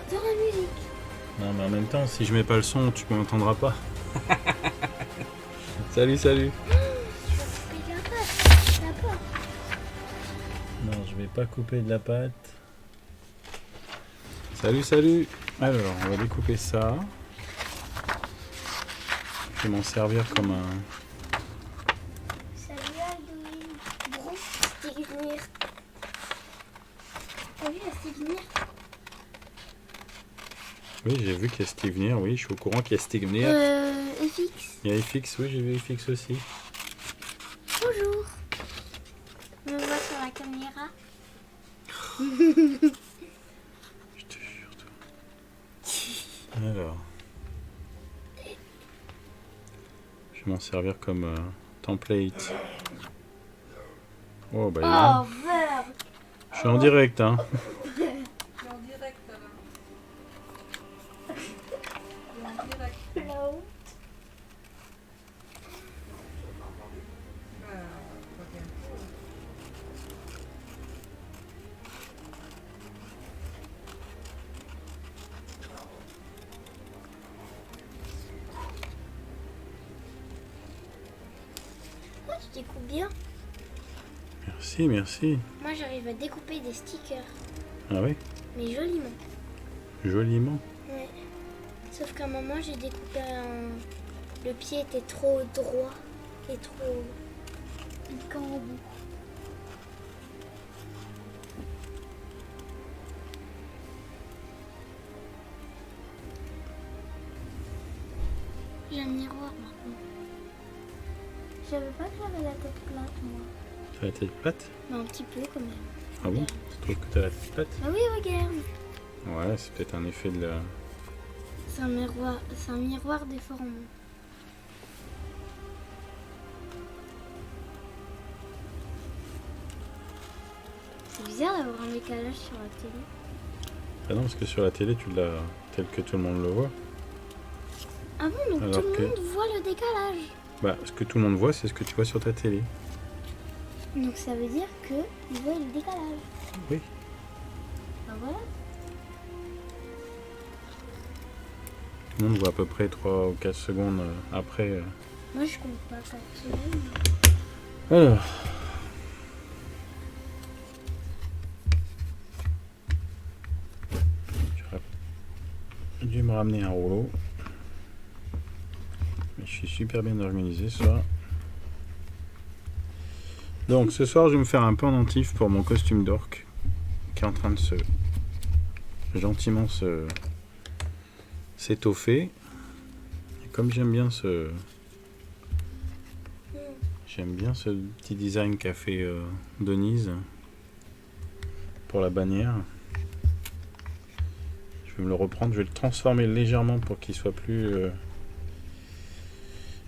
J'adore la musique. Non, mais en même temps, si je mets pas le son, tu m'entendras pas. Salut, salut. Je vais couper la pâte. D'accord. Non, je vais pas couper de la pâte. Salut, salut. Alors, on va découper ça. Je vais m'en servir comme un... Salut Aldouine. Bon, Stignir. T'as vu la Stignir? Oui, j'ai vu qu'il y a Stignir, oui, je suis au courant qu'il y a Stignir. FX. Il y a FX, oui, j'ai vu FX aussi. Bonjour. On me voit sur la caméra. Je te jure. Toi. Alors... Je vais m'en servir comme template. Oh, bah, Oh, vert. je suis en direct, hein. Je suis en direct là. Je suis en direct. Là-haut. Oh, tu découpes bien. Merci, merci. Moi, j'arrive à découper des stickers. Ah oui, Mais joliment. joliment. Ouais. Sauf qu'à un moment, j'ai découpé un... Le pied était trop droit et trop piquant au bout. J'ai un miroir maintenant. Je savais pas que j'avais la tête plate, moi. T'as la tête plate? Mais un petit peu quand même. Ah bon? Regarde. Tu trouves que t'as la tête plate? Ah oui, regarde. Ouais, c'est peut-être un effet de la... C'est un miroir déformant. C'est bizarre d'avoir un décalage sur la télé. Ah non, parce que sur la télé, tu l'as tel que tout le monde le voit. Ah bon, donc Alors tout que- le monde voit le décalage. Bah, ce que tout le monde voit, c'est ce que tu vois sur ta télé. Donc ça veut dire qu'ils voient le décalage. Oui. Bah voilà. Tout le monde voit à peu près 3 ou 4 secondes après. Moi je compte pas 4 secondes. Alors. J'aurais dû me ramener un rouleau. Mais je suis super bien organisé ce soir. Donc ce soir, je vais me faire un pendentif pour mon costume d'orque qui est en train de se gentiment s'étoffer. Et comme j'aime bien ce petit design qu'a fait Denise pour la bannière, je vais me le reprendre, je vais le transformer légèrement pour qu'il soit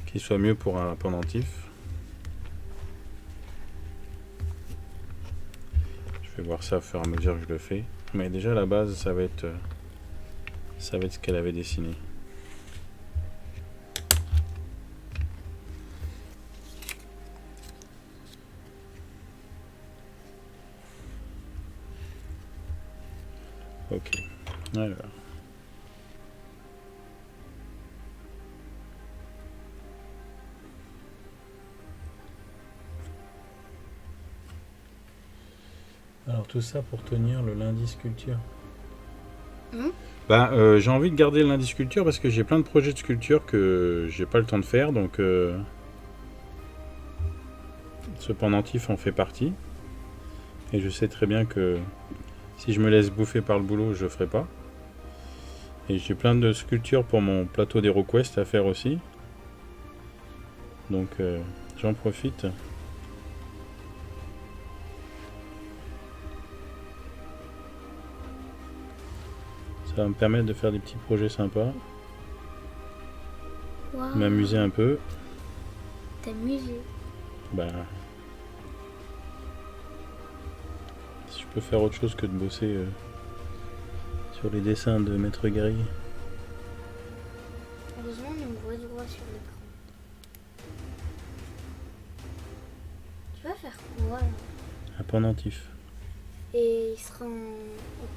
qu'il soit mieux pour un pendentif. Je vais voir ça au fur et à mesure que je le fais. Mais déjà à la base, ça va être ce qu'elle avait dessiné. Ok. Alors. Alors tout ça pour tenir le lundi sculpture. J'ai envie de garder le lundi sculpture parce que j'ai plein de projets de sculpture que j'ai pas le temps de faire, donc ce pendentif en fait partie. Et je sais très bien que si je me laisse bouffer par le boulot, je le ferai pas. Et j'ai plein de sculptures pour mon plateau d'HeroQuest à faire aussi. Donc j'en profite. Ça va me permettre de faire des petits projets sympas, Wow. m'amuser un peu. T'amuser. Bah, si je peux faire autre chose que de bosser sur les dessins de Maître Gris. Heureusement, on me voit droit sur l'écran. Tu vas faire quoi là? Un pendentif. Et il sera en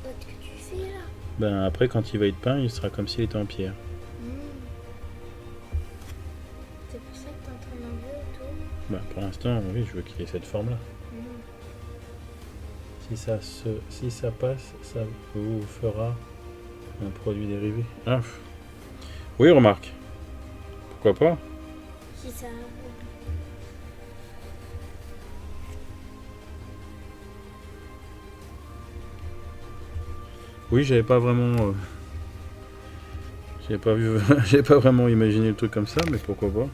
pâte que tu fais là. Ben après, quand il va être peint, il sera comme s'il était en pierre. C'est pour ça que tu es en train d'enlever autour. Ben, pour l'instant, oui, je veux qu'il ait cette forme-là. Si ça passe, ça vous fera un produit dérivé. Ah. Oui, remarque. Pourquoi pas? Si ça... Oui, j'avais pas vraiment... j'avais pas vu... j'avais pas vraiment imaginé le truc comme ça, mais pourquoi pas?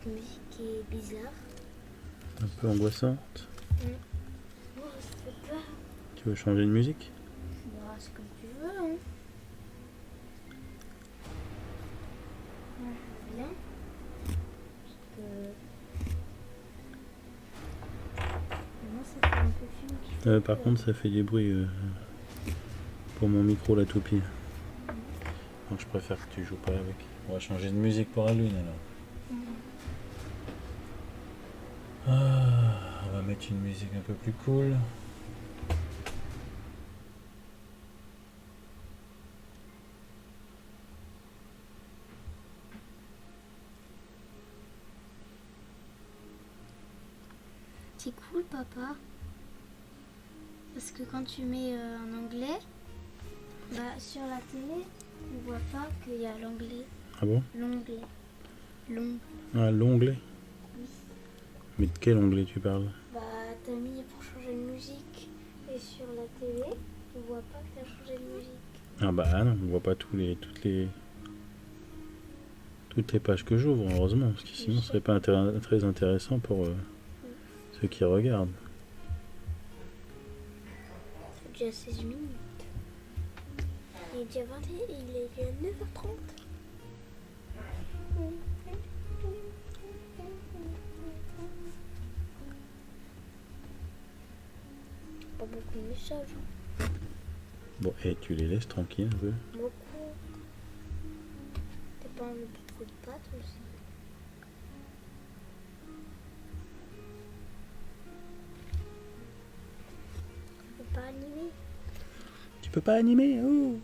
Cette musique est bizarre. Un peu angoissante. Oh, ça fait peur. Tu veux changer de musique? Bah, c'est comme tu veux, hein. Moi, je veux bien. Parce que... Moi, ça fait un peu film qui fait Par peur. contre, ça fait des bruits pour mon micro, la toupie. Donc je préfère que tu joues pas avec. On va changer de musique pour Halloween alors. Ah, on va mettre une musique un peu plus cool. C'est cool, papa. Parce que quand tu mets en anglais, bah, sur la télé, tu vois pas qu'il y a l'anglais. Ah bon? L'onglet. L'onglet. Ah, l'onglet? Oui. Mais de quel onglet tu parles? Bah, t'as mis pour changer de musique. Et sur la télé, tu vois pas que t'as changé de musique. Ah bah non, on voit pas toutes les pages que j'ouvre, heureusement, parce que sinon ce serait pas très intéressant pour ceux qui regardent. C'est déjà 16 minutes. Il est déjà 9h30. Pas beaucoup de messages. Bon, et tu les laisses tranquilles un peu. Beaucoup. T'as pas envie de beaucoup de pâtes aussi. Tu peux pas animer. Tu peux pas animer, oh!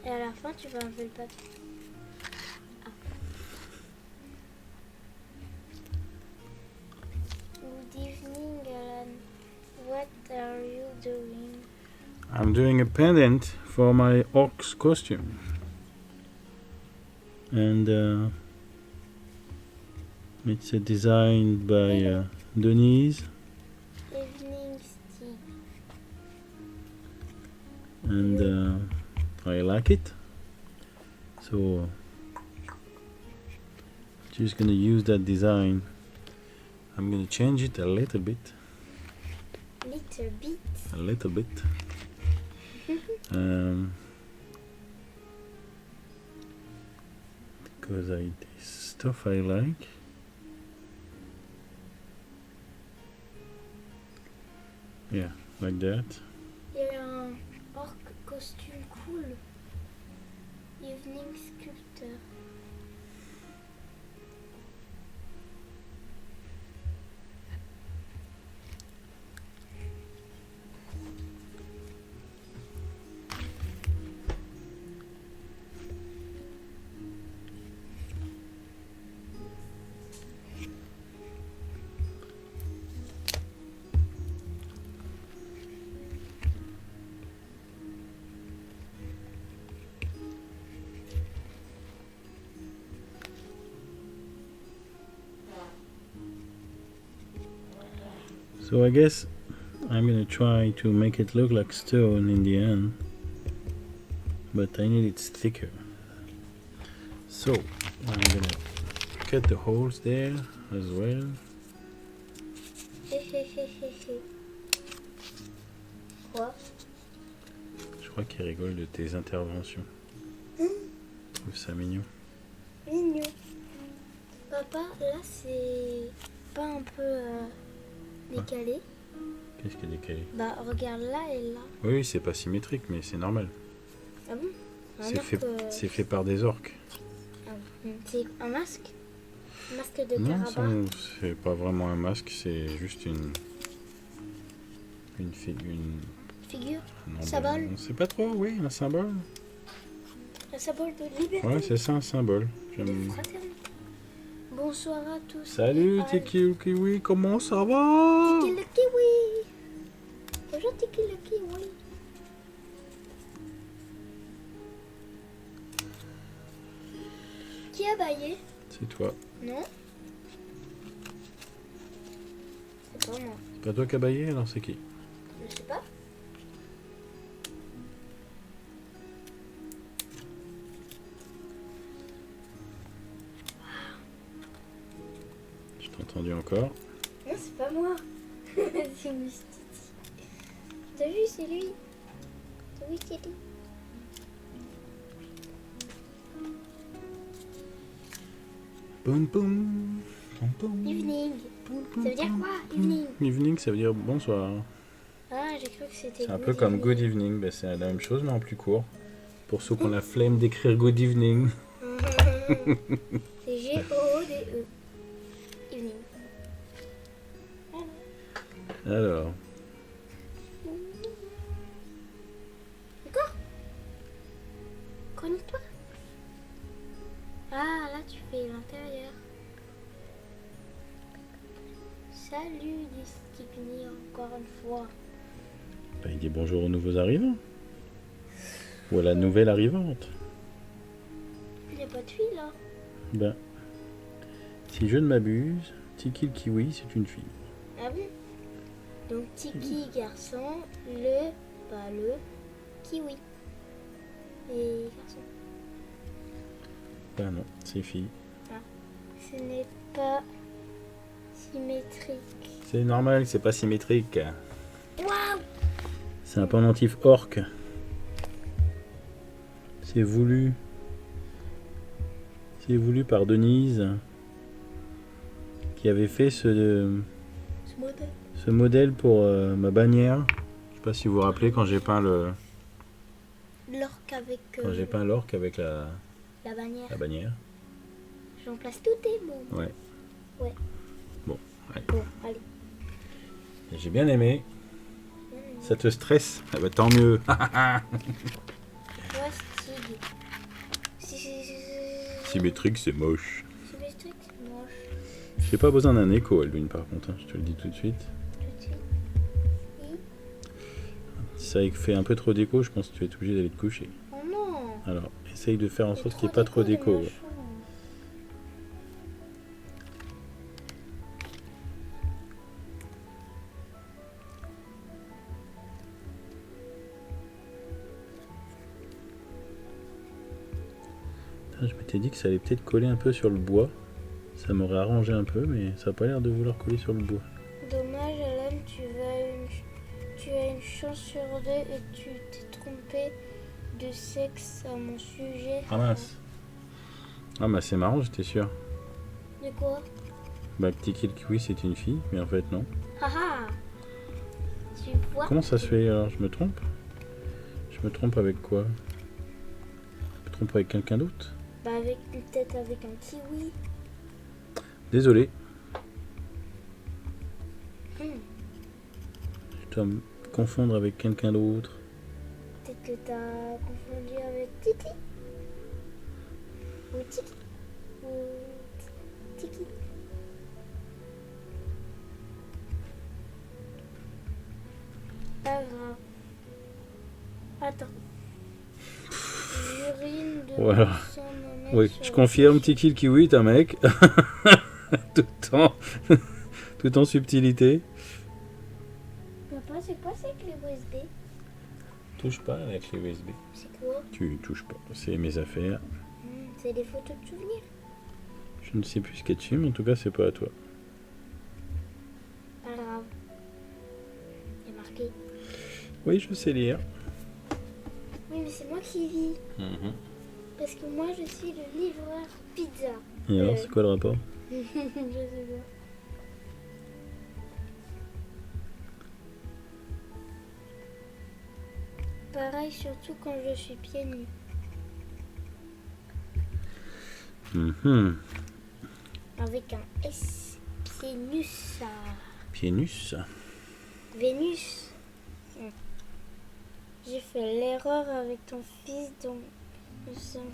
Et à la fin, tu vas enlever le papier. Ah. Good evening, Alan. What are you doing? I'm doing a pendant for my orc's costume. And it's designed by Denise. Evening, Steve. And I like it. So just gonna use that design. I'm gonna change it a little bit. Little bit. A little bit. Because this stuff I like. Yeah, like that. Il y a un orc costume cool. Evening sculptor. So I guess I'm gonna try to make it look like stone in the end. but I need it thicker. So I'm gonna cut the holes there as well. Quoi? Je crois qu'il rigole de tes interventions. Je trouve ça mignon. Mignon. Papa, là c'est pas un peu décalé? Qu'est-ce qui est décalé? Bah regarde là et là. Oui, c'est pas symétrique, mais c'est normal. Ah bon? C'est fait par des orques. Ah bon. C'est un masque? Un masque de Non, Caraba? c'est pas vraiment un masque, c'est juste une Figure? non, Symbole? on sait pas trop, oui, un symbole. Un symbole de liberté? Ouais, c'est ça, un symbole. De fraternité. Bonsoir à tous. Salut Tiki le Kiwi, comment ça va? Tiki le kiwi. Bonjour Tiki le kiwi. Qui a baillé? C'est toi. Non? C'est pas moi. C'est pas toi qui as baillé, alors c'est qui? Je sais pas. Je t'ai entendu encore. Non, c'est pas moi. C'est Moustiti. T'as vu, c'est lui. T'as vu, c'est lui. Boum boum. Boum, boum. Evening. Boum, Ça veut dire boum, quoi, boum. evening? Evening, ça veut dire bonsoir. Ah, j'ai cru que c'était. C'est un peu comme good evening, ben, c'est la même chose mais en plus court. Pour ceux qui ont la flemme d'écrire good evening. C'est G-O-O-D-E. Evening. Alors, D'accord. Connecte-toi. Ah, là, tu fais l'intérieur. Salut, dit Stickney, encore une fois. ben, il dit bonjour aux nouveaux arrivants. Ou à la nouvelle arrivante. Il n'y a pas de fille, là. Ben, si je ne m'abuse, Tiki le Kiwi, c'est une fille. Ah bon? Donc, Tiki, garçon, le kiwi. Et garçon. Ben non, c'est fille. Ce n'est pas symétrique. C'est normal, c'est pas symétrique. Waouh! C'est un pendentif orque. C'est voulu. C'est voulu par Denise, qui avait fait ce modèle pour ma bannière. Je sais pas si vous vous rappelez quand j'ai peint L'orque avec l'orque avec la bannière. bannière. J'en place tous tes mots. Ouais. Ouais. Bon, allez. Bon, allez. J'ai bien aimé. Ça te stresse? Ah bah tant mieux. Toi, Stig. Symétrique, c'est moche. Symétrique, c'est moche. J'ai pas besoin d'un écho à l'une par contre, hein, je te le dis tout de suite. Tout de suite. Oui. Si ça fait un peu trop d'écho, je pense que tu vas être obligé d'aller te coucher. Oh non! Alors, essaye de faire en Il y a sorte qu'il n'y ait pas trop dans d'écho. ma Ouais. chambre. Putain, je m'étais dit que ça allait peut-être coller un peu sur le bois. Ça m'aurait arrangé un peu, mais ça n'a pas l'air de vouloir coller sur le bois. Dommage, Alan, tu as une chance sur deux et tu t'es trompé de sexe à mon sujet. Ah mince. Ah bah c'est marrant, j'étais sûr. De quoi? Bah que Tiki le Kiwi c'est une fille, mais en fait non. Haha! Tu vois? Comment ça se fait alors? Je me trompe? Je me trompe avec quoi? Je me trompe avec quelqu'un d'autre? Bah avec peut-être avec un kiwi. Désolé, Hmm. je dois me confondre avec quelqu'un d'autre. Peut-être que t'as confondu avec Titi. Ou Tiki. Ou Tiki. Pas grave. Attends. J'urine de Voilà. sans me mettre Oui, sur je le confirme, fichier. Tiki le Kiwi est un mec. tout en subtilité. Papa, c'est quoi ces clés USB? Touche pas à la clé USB. C'est quoi? Tu touches pas, c'est mes affaires. C'est des photos de souvenirs. Je ne sais plus ce qu'il y a dessus, mais en tout cas, c'est pas à toi. Pas grave. Il y a marqué. Oui, je sais lire. Oui, mais c'est moi qui lis. Parce que moi, je suis le livreur pizza. Et alors, c'est quoi le rapport? Je sais pas. Pareil, surtout quand je suis pieds nus. Avec un S. C'est nus. Pieds nus. Vénus. J'ai fait l'erreur avec ton fils, donc nous sommes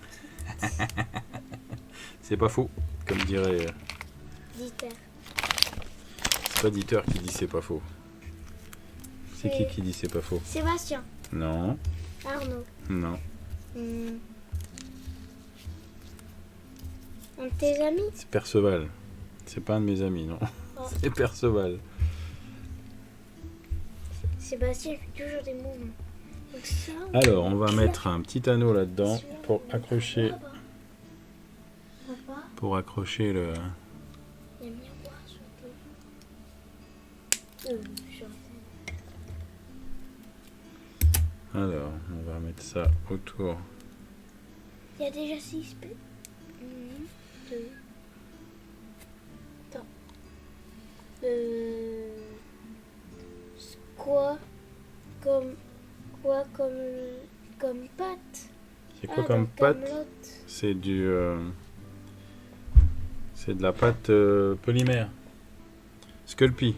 C'est pas faux, comme dirait. Dieter. C'est pas Dieter qui dit c'est pas faux. C'est qui dit c'est pas faux? Sébastien. Non, Arnaud. non. Un de tes amis? C'est Perceval. C'est pas un de mes amis, non. Oh. C'est Perceval. Sébastien fait toujours des mouvements. Donc ça, Alors, on va mettre un petit anneau là-dedans pour accrocher. Papa, Pour accrocher le. il y a un miroir surtout. Alors, on va mettre ça autour. Il y a déjà 6 p. 2. Attends. Quoi comme pâte? C'est quoi comme dans pâte? Camelot. C'est du. C'est de la pâte polymère. Sculpey.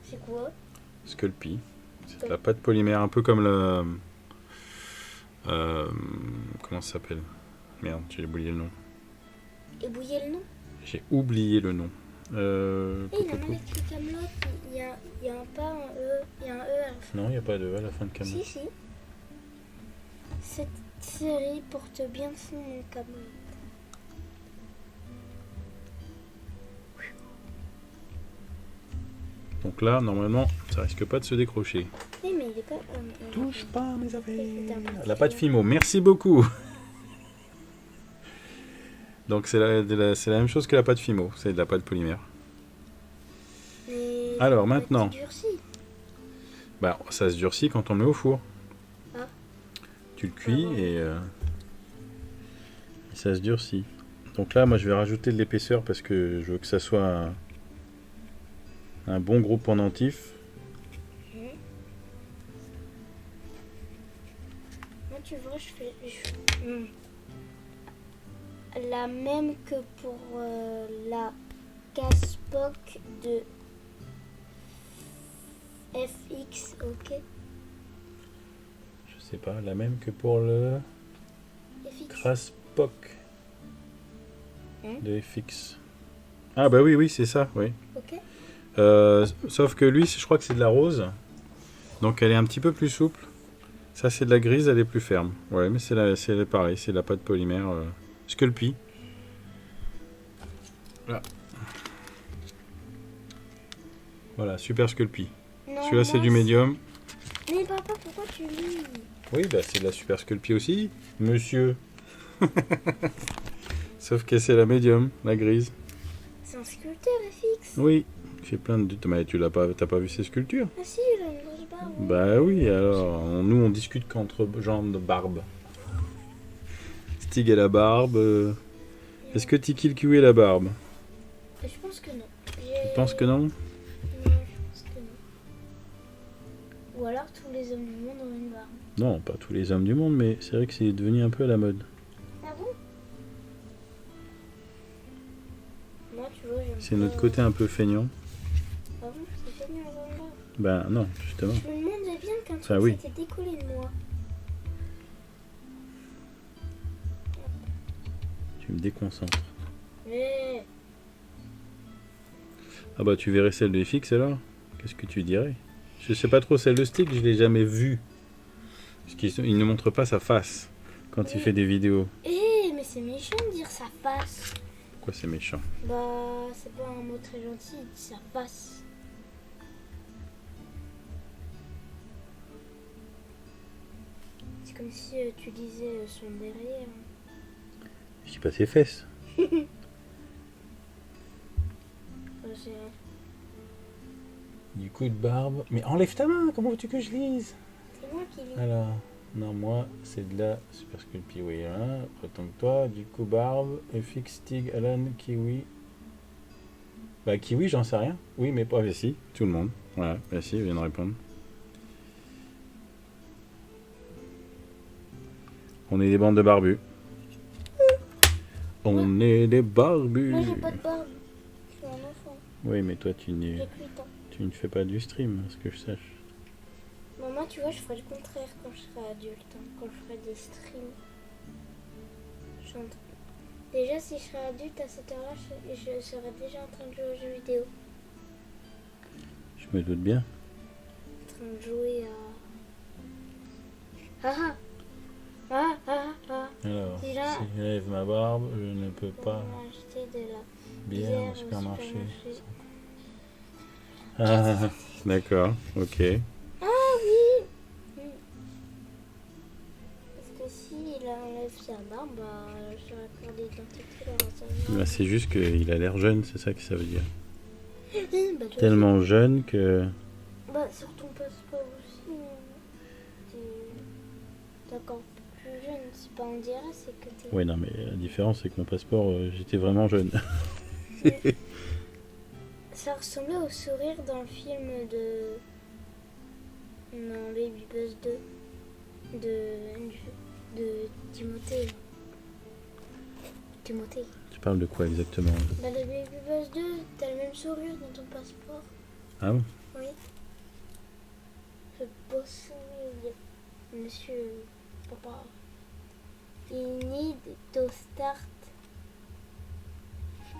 C'est quoi? Sculpey. C'est de la pâte polymère, un peu comme le. Comment ça s'appelle? Merde, j'ai oublié le nom. Et bouillez le nom? J'ai oublié le nom. Et il y en a avec le Camelot, il y a un pas, un E, il y a un E à la fin. Non, il n'y a pas de E à la fin de Camelot. Si. Cette série porte bien son nom, Camelot. Donc là, normalement, ça risque pas de se décrocher. Oui, mais il est pas. Touche pas mes affaires. C'est La pâte Fimo, merci beaucoup. Donc c'est la même chose que la pâte Fimo, c'est de la pâte polymère. Mais Alors maintenant, durci. bah, ça se durcit quand on le met au four. Ah. Tu le cuis et ça se durcit. Donc là, moi je vais rajouter de l'épaisseur parce que je veux que ça soit un bon gros pendentif. Moi, tu vois, je fais la même que pour la casse-poque de FX, ok? Je sais pas, la même que pour le FX. Crasspock de FX. Ah bah oui, c'est ça, oui. Ok. Sauf que lui, je crois que c'est de la rose. Donc elle est un petit peu plus souple. Ça c'est de la grise, elle est plus ferme. Ouais, mais c'est pareil, c'est de la pâte polymère Sculpey. Là. Voilà, super Sculpey. Celui-là c'est du médium. Mais papa, pourquoi tu lis? Oui, bah c'est de la super Sculpey aussi, monsieur. Sauf que c'est la médium, la grise. C'est un sculpteur FX. Oui, j'ai plein de... Mais t'as pas vu ces sculptures? Ah si, il a une grosse barbe. Bah oui, alors, nous on discute qu'entre gens de barbe. Stig et la barbe. Est-ce que Tiki le kiwi et la barbe? Je pense que non. Tu penses que non? Non, je pense que non. Ou alors tous les hommes du monde ont une barbe. Non, pas tous les hommes du monde, mais c'est vrai que c'est devenu un peu à la mode. Ah bon? Moi, tu vois, j'aime C'est pas- notre côté un peu feignant. Ah bon? C'est fait avoir une barbe. Ben non, justement. Je me demandais bien qu'un Ça, truc oui. s'était décollé de moi. Tu me déconcentres. Mais... Ah bah tu verrais celle de FX alors? Qu'est-ce que tu dirais? Je sais pas trop, celle de Stig, je l'ai jamais vue. Parce qu'il ne montre pas sa face quand il fait des vidéos. mais c'est méchant de dire ça passe. Pourquoi c'est méchant? Bah, c'est pas un mot très gentil, il dit ça passe. C'est comme si tu disais son derrière. Je dis pas ses fesses. C'est Du coup de barbe. Mais enlève ta main, comment veux-tu que je lise? moi qui lis. Alors, non, moi, c'est de la Super Sculpey, oui, hein, autant que toi. Du coup, barbe, FX, Stig, Alan, Kiwi. Bah, Kiwi, j'en sais rien. Oui, mais pas si, tout le monde. Voilà, bah si, vient de répondre. On est des bandes de barbus. On est des barbus. Moi j'ai pas de barbe. Je suis un enfant. Oui, mais toi, tu J'ai que 8 ans. ne fais pas du stream, à ce que je sache. Maman, tu vois, je ferai le contraire quand je serai adulte. Hein, quand je ferai des streams. Déjà, si je serai adulte à cette heure-là, je serai déjà en train de jouer aux jeux vidéo. Je me doute bien. En train de jouer à... Ah ah ah ah. Alors, Si là- si j'enlève ma barbe, je ne peux pas On a acheté de la bière bière au supermarché. supermarché. Ah, d'accord, ok. Ah oui. Parce que s'il enlève sa barbe, bah, sur la carte d'identité, il aura sa Bah, barbe. c'est juste qu'il a l'air jeune, c'est ça que ça veut dire. Bah, toi Tellement jeune que... aussi. Bah, sur ton passeport aussi. T'es encore plus jeune. C'est pas on dirait, c'est que t'es... Ouais, non, mais la différence, c'est que mon passeport, j'étais vraiment jeune. Ça ressemblait au sourire dans le film de... Non, Baby Buzz 2. De Timothée. Timothée. Tu parles de quoi exactement? Bah, le Baby Buzz 2, t'as le même sourire dans ton passeport. Ah bon? Oui. Ce beau sourire. Monsieur Papa. You need to start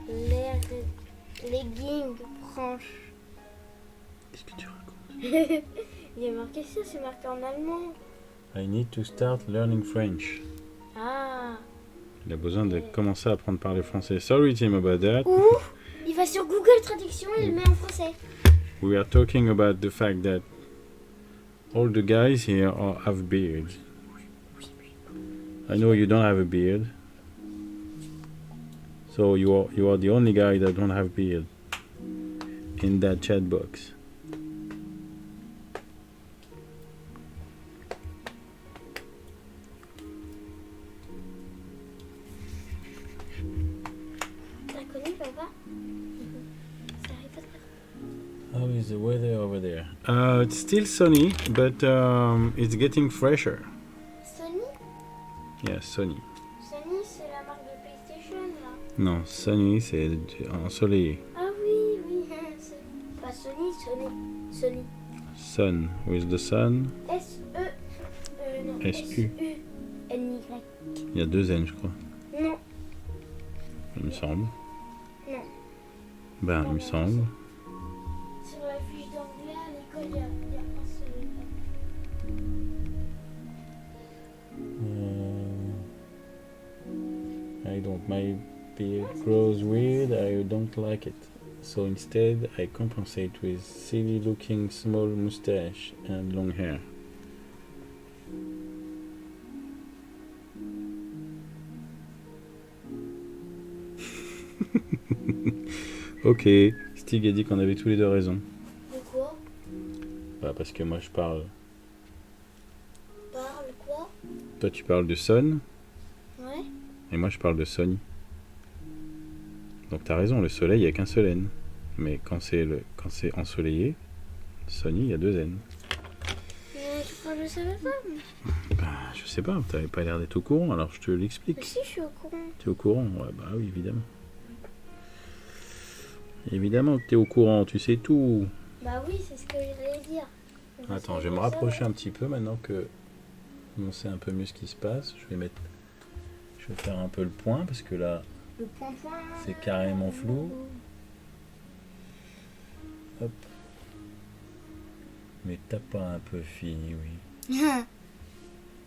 les leggings branches. Qu'est-ce que tu racontes? Il y a marqué ça, c'est marqué en allemand. I need to start learning French. Ah. Il a besoin de commencer à apprendre à parler français. Sorry, Tim, about that. Ou il va sur Google Traduction et il le met en français. We are talking about the fact that all the guys here have beards. I know you don't have a beard. So you are the only guy that don't have beard in that chat box. T'as connu, papa? C'est Harry Potter. How is the weather over there? It's still sunny, but it's getting fresher. Sony? Yeah, sunny. Sony, c'est la marque de PlayStation, là. Non, sunny, c'est ensoleillé. Ah oui, oui. C'est pas Sony, Sony. Sony. Sun, with the sun. S-E... non. S-U. S-U-N-Y. Il y a 2 N, je crois. Non. Il me semble. Non. Ben, il me semble. Sur la fiche d'anglais à l'école, il y a un seul. I don't. My beard grows weird. I don't like it. So instead, I compensate with silly-looking small mustache and long hair. Ok, Stig a dit qu'on avait tous les deux raison. De quoi? Bah, parce que moi je parle. Parle quoi? Toi tu parles de Sun Ouais. et moi je parle de Sony. Donc t'as raison, le soleil il n'y a qu'un seul N. Mais quand c'est ensoleillé, Sony il y a 2 N. Je savais pas. Bah, je sais pas, t'avais pas l'air d'être au courant, alors je te Mais l'explique. si, je suis au courant. T'es au courant? Ouais, bah oui, évidemment. Évidemment que t'es au courant, tu sais tout. Bah oui, c'est ce que j'allais dire. Attends, je vais me rapprocher un petit peu maintenant que on sait un peu mieux ce qui se passe. Je vais faire un peu le point parce que là, Le point-point. c'est carrément flou. Hop. Mais t'as pas un peu fini, oui.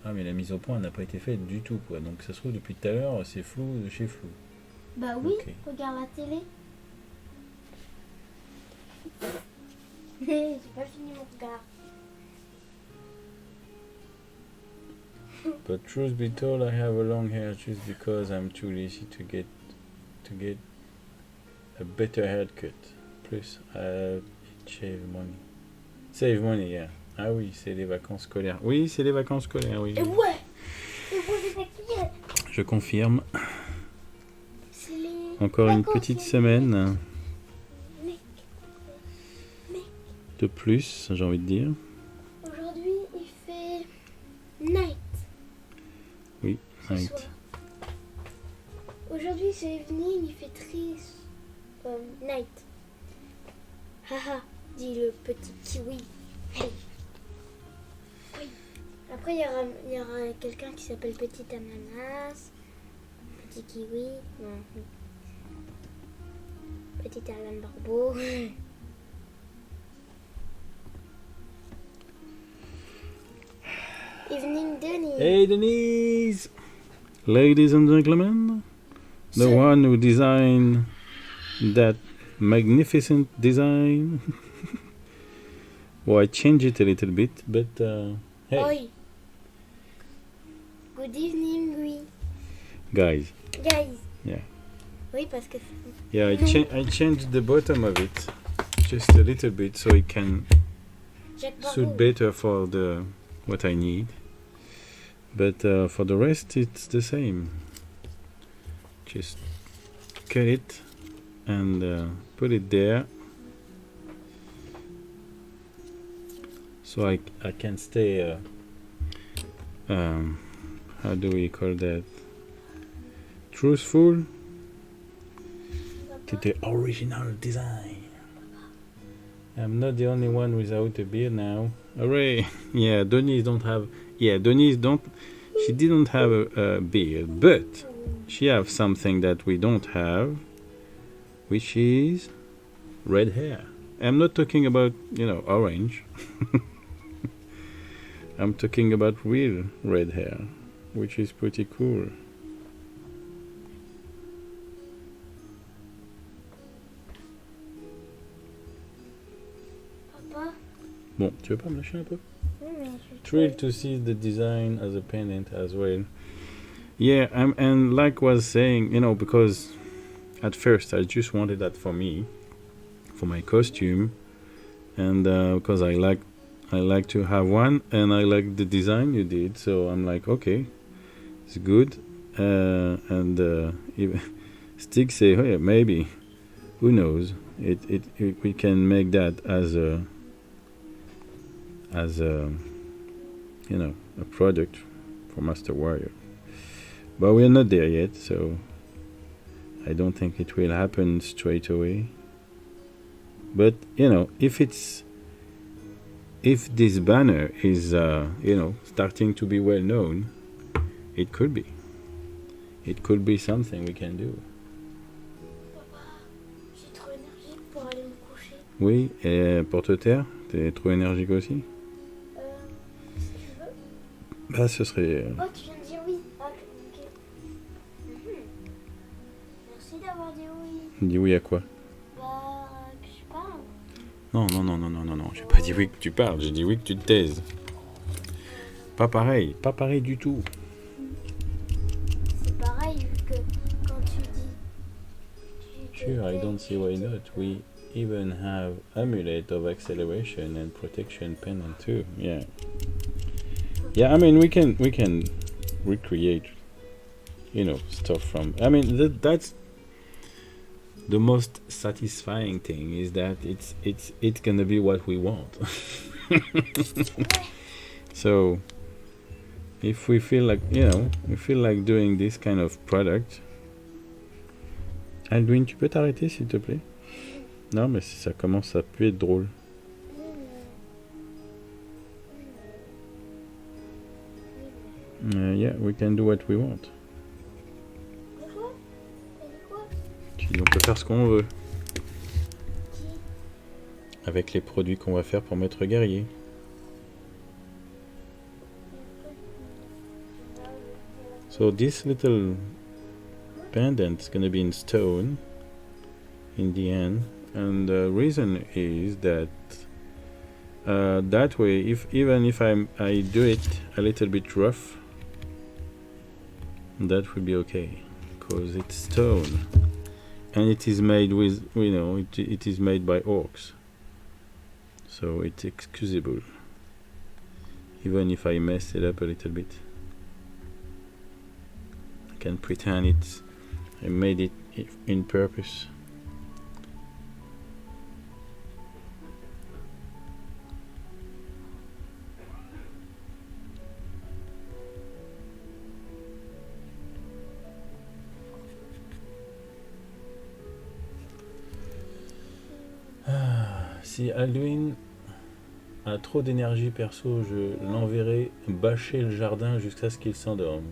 Ah, mais la mise au point n'a pas été faite du tout, quoi. Donc ça se trouve depuis tout à l'heure, c'est flou de chez flou. Bah oui, Ok. regarde la télé. J'ai pas fini mon regard. But truth be told, I have a long hair just because I'm too lazy to get a better haircut. Plus, shave money. Save money, yeah. Ah oui, c'est les vacances scolaires. Oui, c'est les vacances scolaires, oui. Et ouais. Et ouais, les vacances. Je confirme. C'est les Encore une vacances, petite les semaine Mec. de plus, j'ai envie de dire. Aujourd'hui, il fait night. Oui, ce night. soir. Aujourd'hui, c'est evening, il fait très night. Haha, dit le petit kiwi. Hey. Oui. Après, il y aura quelqu'un qui s'appelle Petit Ananas. Petit kiwi. Non. Petit Alan Barbeau. Evening Denny. Hey Denise! Ladies and gentlemen, the So- one who designed that magnificent design. Well, I changed it a little bit, but hey, Oi. Good evening, oui. guys. Guys. Yeah. Oui, parce que Yeah, I changed the bottom of it just a little bit so it can Jacques suit Barbeau. better for the what I need. But for the rest, it's the same. Just cut it and put it there, so I can stay. How do we call that? Truthful to the original design. I'm not the only one without a beard now. Hooray! Yeah, Denise don't have. Yeah, Denise don't. She didn't have a beard, but she have something that we don't have, which is red hair. I'm not talking about orange. I'm talking about real red hair, which is pretty cool. Papa. Bon, tu veux pas me lâcher un peu? Oui, mais je Thrilled to see the design as a pendant as well. Yeah, and like was saying, because at first I just wanted that for me, for my costume, and because I like to have one, and I like the design you did, so I'm like, okay, it's good, and even Stig say, oh yeah, maybe, who knows, it we can make that as a a product for Master Warrior. But we're not there yet, so I don't think it will happen straight away. But if this banner is starting to be well known, it could be something we can do. Papa, j'ai trop énergique pour aller me coucher. Oui, et pour te taire, t'es trop énergique aussi. Si tu veux. Bah, ce serait. Oh, tu viens de dire oui. Ah, ok. Merci d'avoir dit oui. Dis oui à quoi? Bah, que je parle. Non, j'ai pas dit oui que tu parles, j'ai dit oui que tu te taises. Pas pareil du tout. C'est pareil, vu que quand tu dis. Sure, I don't see why not. We even have amulet of acceleration and protection pendant too. Yeah. Yeah, I mean we can recreate stuff from. I mean that's the most satisfying thing, is that it's gonna be what we want. So if we feel like doing this kind of product. Aldwin, tu peux t'arrêter s'il te plaît? Non, mais si ça commence à plus être drôle. Yeah, we can do what we want. Quoi? T'as dit quoi? Tu dis, on peut faire ce qu'on veut. Avec les produits qu'on va faire pour Maître Guerrier. So this little pendant is going to be in stone in the end, and the reason is that that way, even if I do it a little bit rough, that will be okay, because it's stone, and it is made with, it is made by orcs, so it's excusable, even if I messed it up a little bit. I can pretend I made it in purpose. Si Alduin a trop d'énergie perso, je l'enverrai bâcher le jardin jusqu'à ce qu'il s'endorme.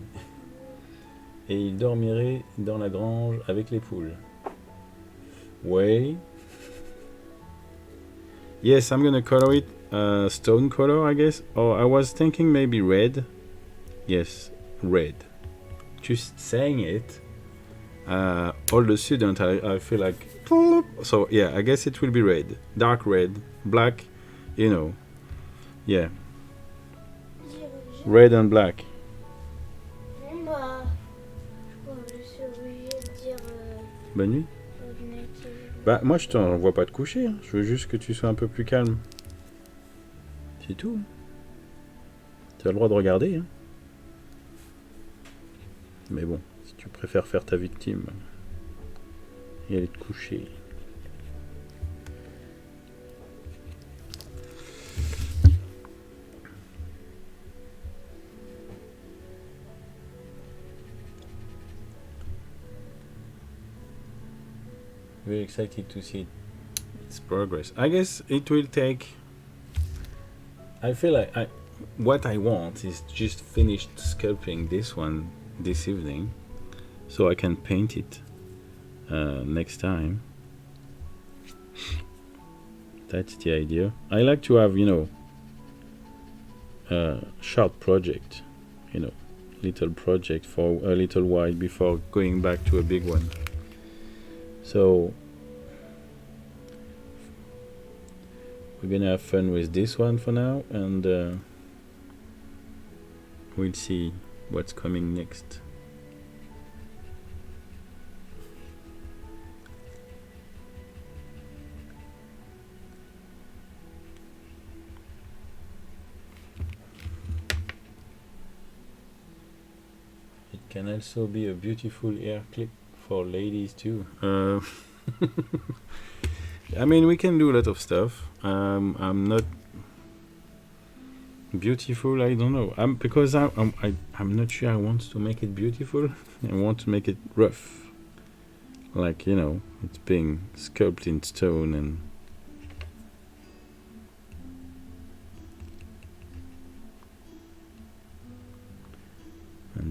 Et il dormirait dans la grange avec les poules. Ouais. Yes, I'm gonna color it stone color, I guess. Or I was thinking maybe red. Yes, red. Just saying it. All the students, I feel like. So yeah, I guess it will be red, dark red, black, yeah, red and black. Bon bah, je suis obligée de dire. Bonne nuit. Bah moi je t'envoie pas te coucher, hein. Je veux juste que tu sois un peu plus calme. C'est tout. Tu as le droit de regarder, hein. Mais bon, si tu préfères faire ta victime et aller te coucher. Very excited to see its progress. I guess it will take. I feel like what I want is just finish sculpting this one this evening, so I can paint it next time. That's the idea. I like to have, a short project, little project for a little while before going back to a big one. So we're gonna have fun with this one for now, and we'll see what's coming next. It can also be a beautiful hair clip for ladies too. I mean, we can do a lot of stuff. I'm not beautiful. I don't know. Because I'm not sure I want to make it beautiful. I want to make it rough, like it's being sculpted in stone and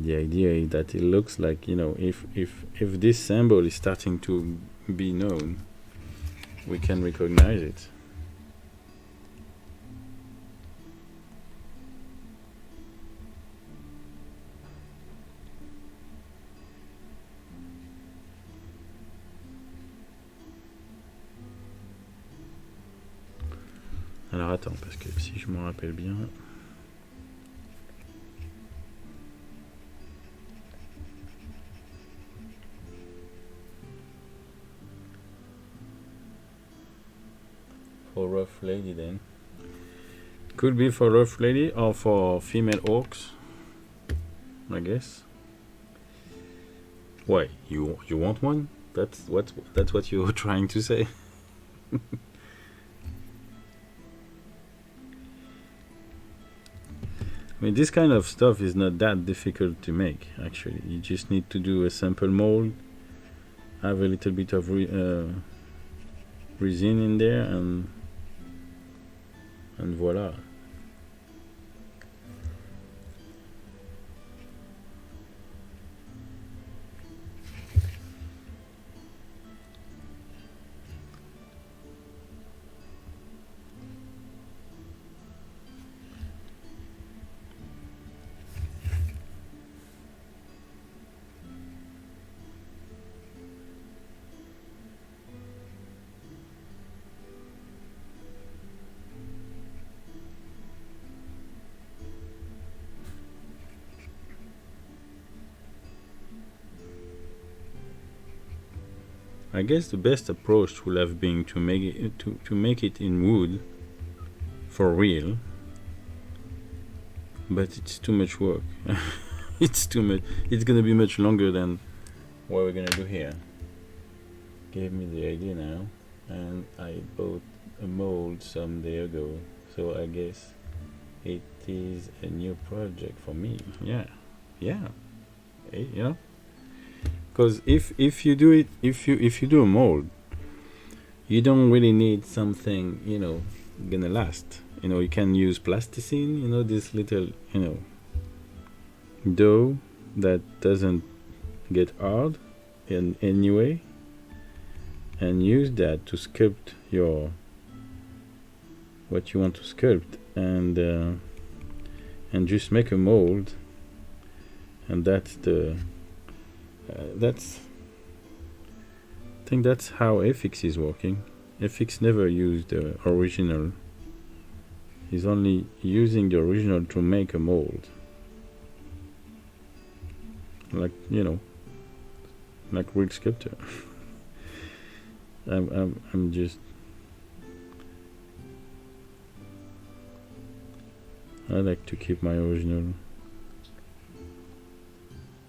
the idea is that it looks like if this symbol is starting to be known, we can recognize it. Alors attends, parce que si je me rappelle bien. For rough lady then. Could be for rough lady or for female orcs, I guess. Why? You want one? That's what you're trying to say. I mean, this kind of stuff is not that difficult to make, actually. You just need to do a sample mold, have a little bit of resin in there, and voila. I guess the best approach would have been to make it in wood for real, but it's too much work. It's too much. It's gonna be much longer than what we're gonna do here. Gave me the idea now, and I bought a mold some day ago, so I guess it is a new project for me. Yeah, because if you do it, if you do a mold, you don't really need something gonna last. You can use plasticine, this little dough that doesn't get hard in any way, and use that to sculpt what you want to sculpt, and just make a mold. And that's I think that's how FX is working. FX never used the original. He's only using the original to make a mold, like like real sculptor. I'm just, I like to keep my original.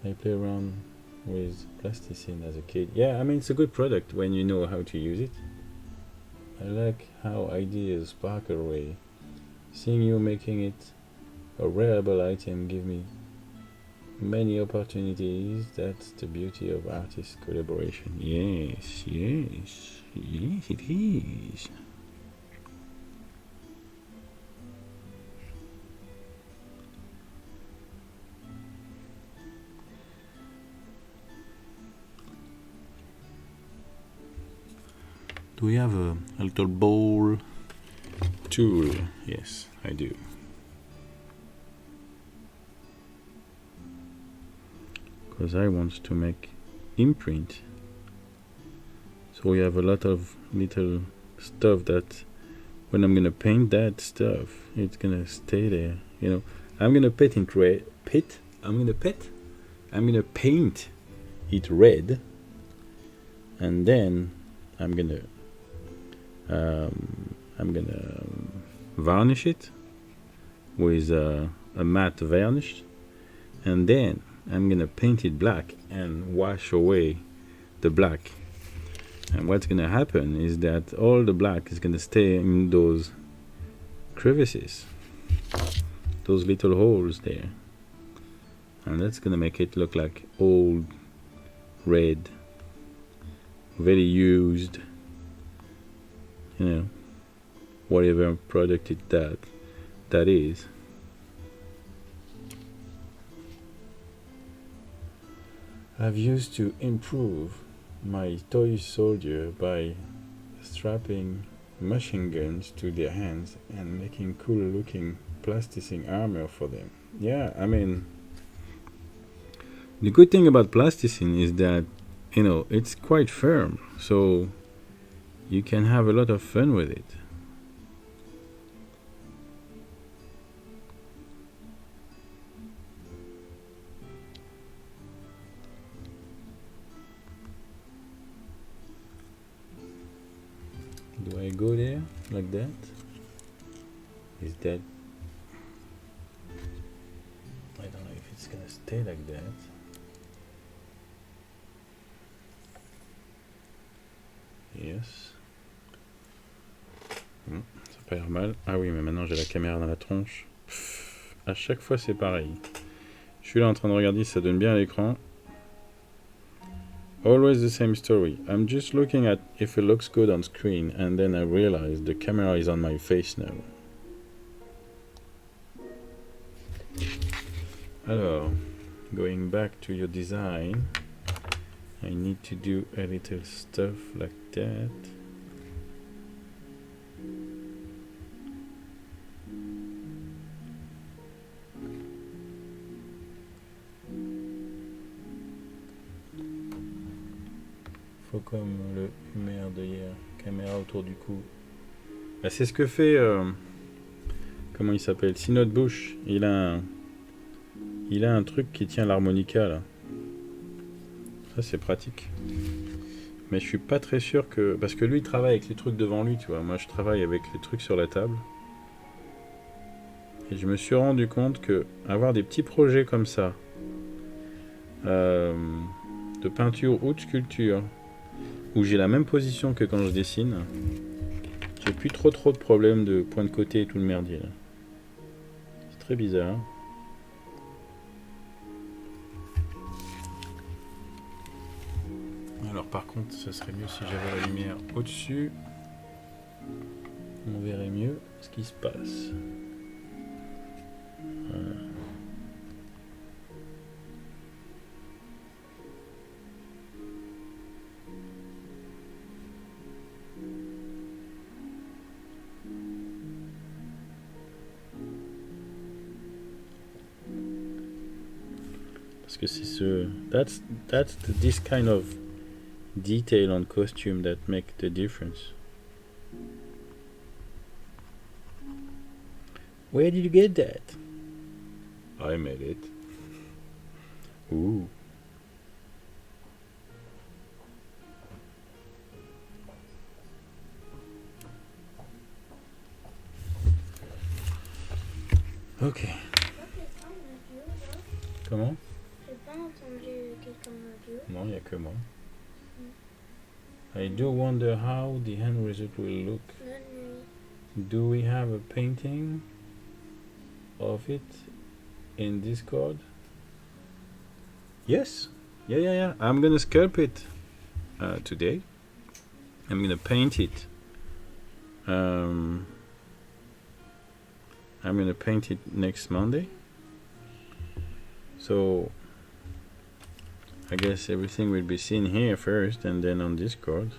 I play around with plasticine as a kid. Yeah, I mean, it's a good product when you know how to use it. I like how ideas spark away. Seeing you making it a wearable item give me many opportunities. That's the beauty of artist collaboration. Yes, it is. Do we have a little bowl tool? Yes, I do. Because I want to make imprint. So we have a lot of little stuff that when I'm gonna paint that stuff, it's gonna stay there. I'm gonna paint it red. I'm gonna paint it red, and then I'm gonna varnish it with a matte varnish, and then I'm gonna paint it black and wash away the black. And what's gonna happen is that all the black is gonna stay in those crevices, those little holes there, and that's gonna make it look like old red, very used, whatever product that is. I've used to improve my toy soldier by strapping machine guns to their hands and making cool looking plasticine armor for them. Yeah, I mean, the good thing about plasticine is that it's quite firm, so you can have a lot of fun with it. Do I go there like that? Is that, I don't know if it's gonna stay like that. Yes. Ça a pas l'air mal. Ah oui, mais maintenant j'ai la caméra dans la tronche. À chaque fois c'est pareil. Je suis là en train de regarder si ça donne bien à l'écran. Always the same story. I'm just looking at if it looks good on screen, and then I realize the camera is on my face now. Alors, going back to your design, I need to do a little stuff like that. Faut comme le humeur de hier, caméra autour du cou. Bah, c'est ce que fait, comment il s'appelle, Synode Bush. Il a un truc qui tient l'harmonica là. Ça c'est pratique. Mais je suis pas très sûr que... Parce que lui, il travaille avec les trucs devant lui, tu vois. Moi, je travaille avec les trucs sur la table. Et je me suis rendu compte que avoir des petits projets comme ça, de peinture ou de sculpture, où j'ai la même position que quand je dessine, j'ai plus trop de problèmes de point de côté et tout le merdier, là. C'est très bizarre. Alors par contre, ce serait mieux si j'avais la lumière au-dessus. On verrait mieux ce qui se passe. Voilà. Parce que c'est this kind of detail on costume that make the difference. Where did you get that? I made it. Ooh. Ok. Comment? J'ai pas entendu quelqu'un en audio. Non, il n'y a que moi. I do wonder how the end result will look. Bonne nuit. Do we have a painting of it in Discord? Yes. Yeah. I'm gonna sculpt it today. I'm gonna paint it. I'm gonna paint it next Monday. So I guess everything will be seen here first and then on Discord.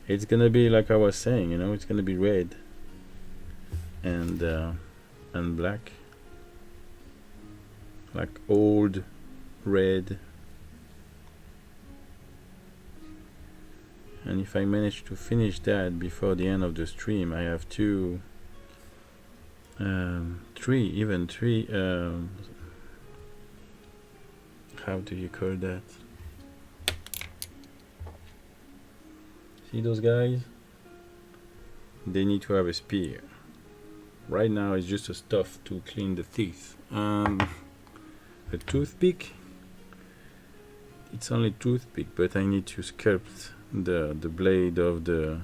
It's gonna be like I was saying, you know, it's gonna be red and black, like old red. And if I manage to finish that before the end of the stream, I have three, how do you call that? See those guys? They need to have a spear. Right now it's just a stuff to clean the teeth. A toothpick. It's only toothpick, but I need to sculpt the blade of the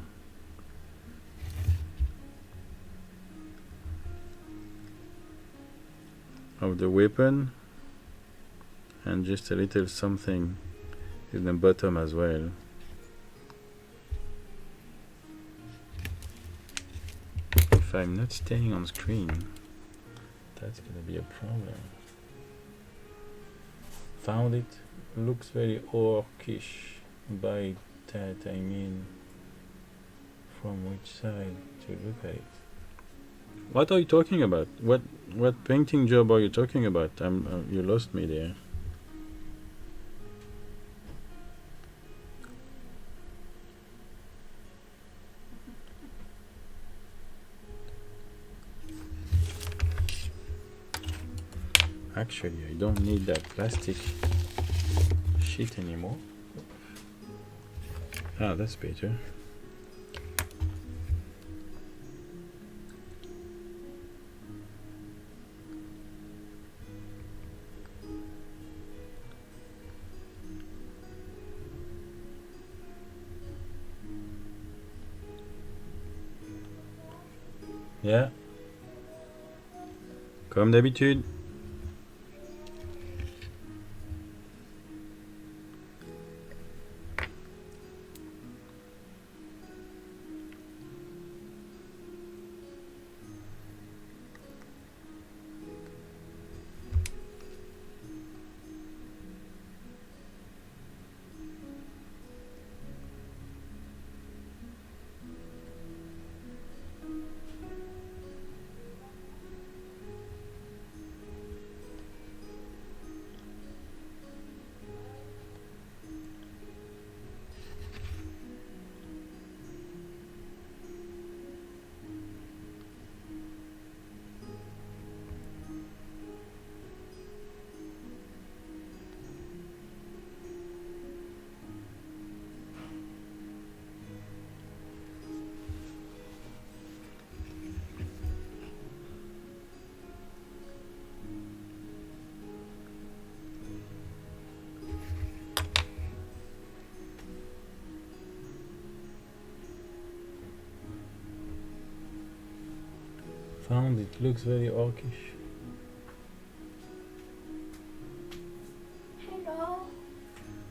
weapon, and just a little something in the bottom as well. If I'm not staying on screen, that's gonna be a problem. Found it. Looks very orcish. By that I mean, from which side to look at it? What are you talking about? What painting job are you talking about? You lost me there. Actually, I don't need that plastic sheet anymore. Ah, that's better. Yeah. Comme d'habitude. Found it looks very orcish. Hello.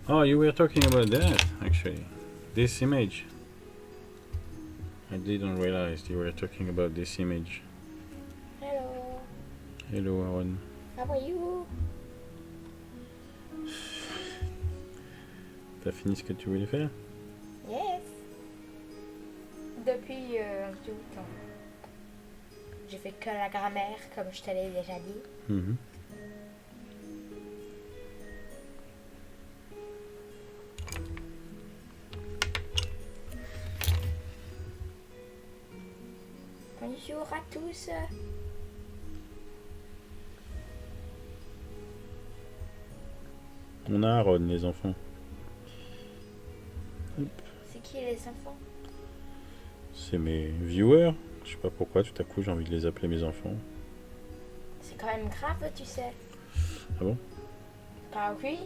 Oh, you were talking about that, actually. This image. I didn't realize you were talking about this image. Hello. Hello, Aaron. How are you? T'as fini ce que tu voulais faire? Yes. Depuis un petit bout de temps. J'ai fait que la grammaire, comme je te l'ai déjà dit. Mhm. Bonjour à tous. On a Aaron, les enfants. C'est qui les enfants? C'est mes viewers. Je sais pas pourquoi, tout à coup, j'ai envie de les appeler mes enfants. C'est quand même grave, tu sais. Ah bon? Bah oui.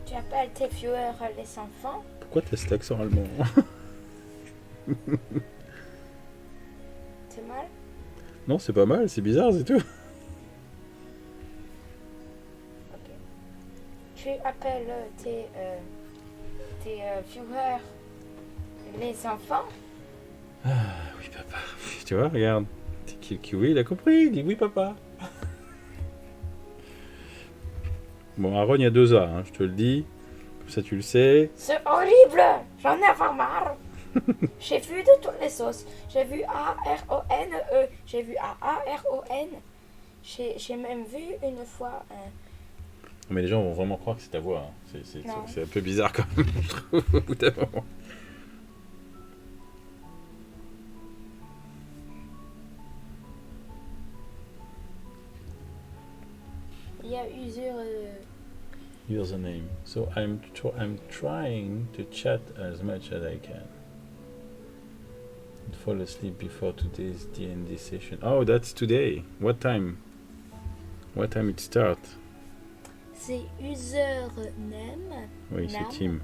Tu appelles tes viewers les enfants? Pourquoi t'as cet accent allemand? C'est mal? Non, c'est pas mal, c'est bizarre, c'est tout. Ok. Tu appelles tes viewers les enfants? Ah oui, papa. Tu vois, regarde. C'est qui le kiwi, il a compris, il dit oui, papa. Bon, Aaron, il y a 2 A, hein, je te le dis. Comme ça, tu le sais. C'est horrible! J'en ai avoir marre! J'ai vu de toutes les sauces. J'ai vu A-R-O-N-E. J'ai vu A-A-R-O-N. J'ai même vu une fois un... Mais les gens vont vraiment croire que c'est ta voix. Hein. Non. C'est un peu bizarre quand même, je trouve, au bout d'un moment. Il y a usure... Username. So I'm trying to chat as much as I can. And fall asleep before today's D&D session. Oh, that's today. What time? What time it start? C'est username. Oui, c'est Nam. Tim.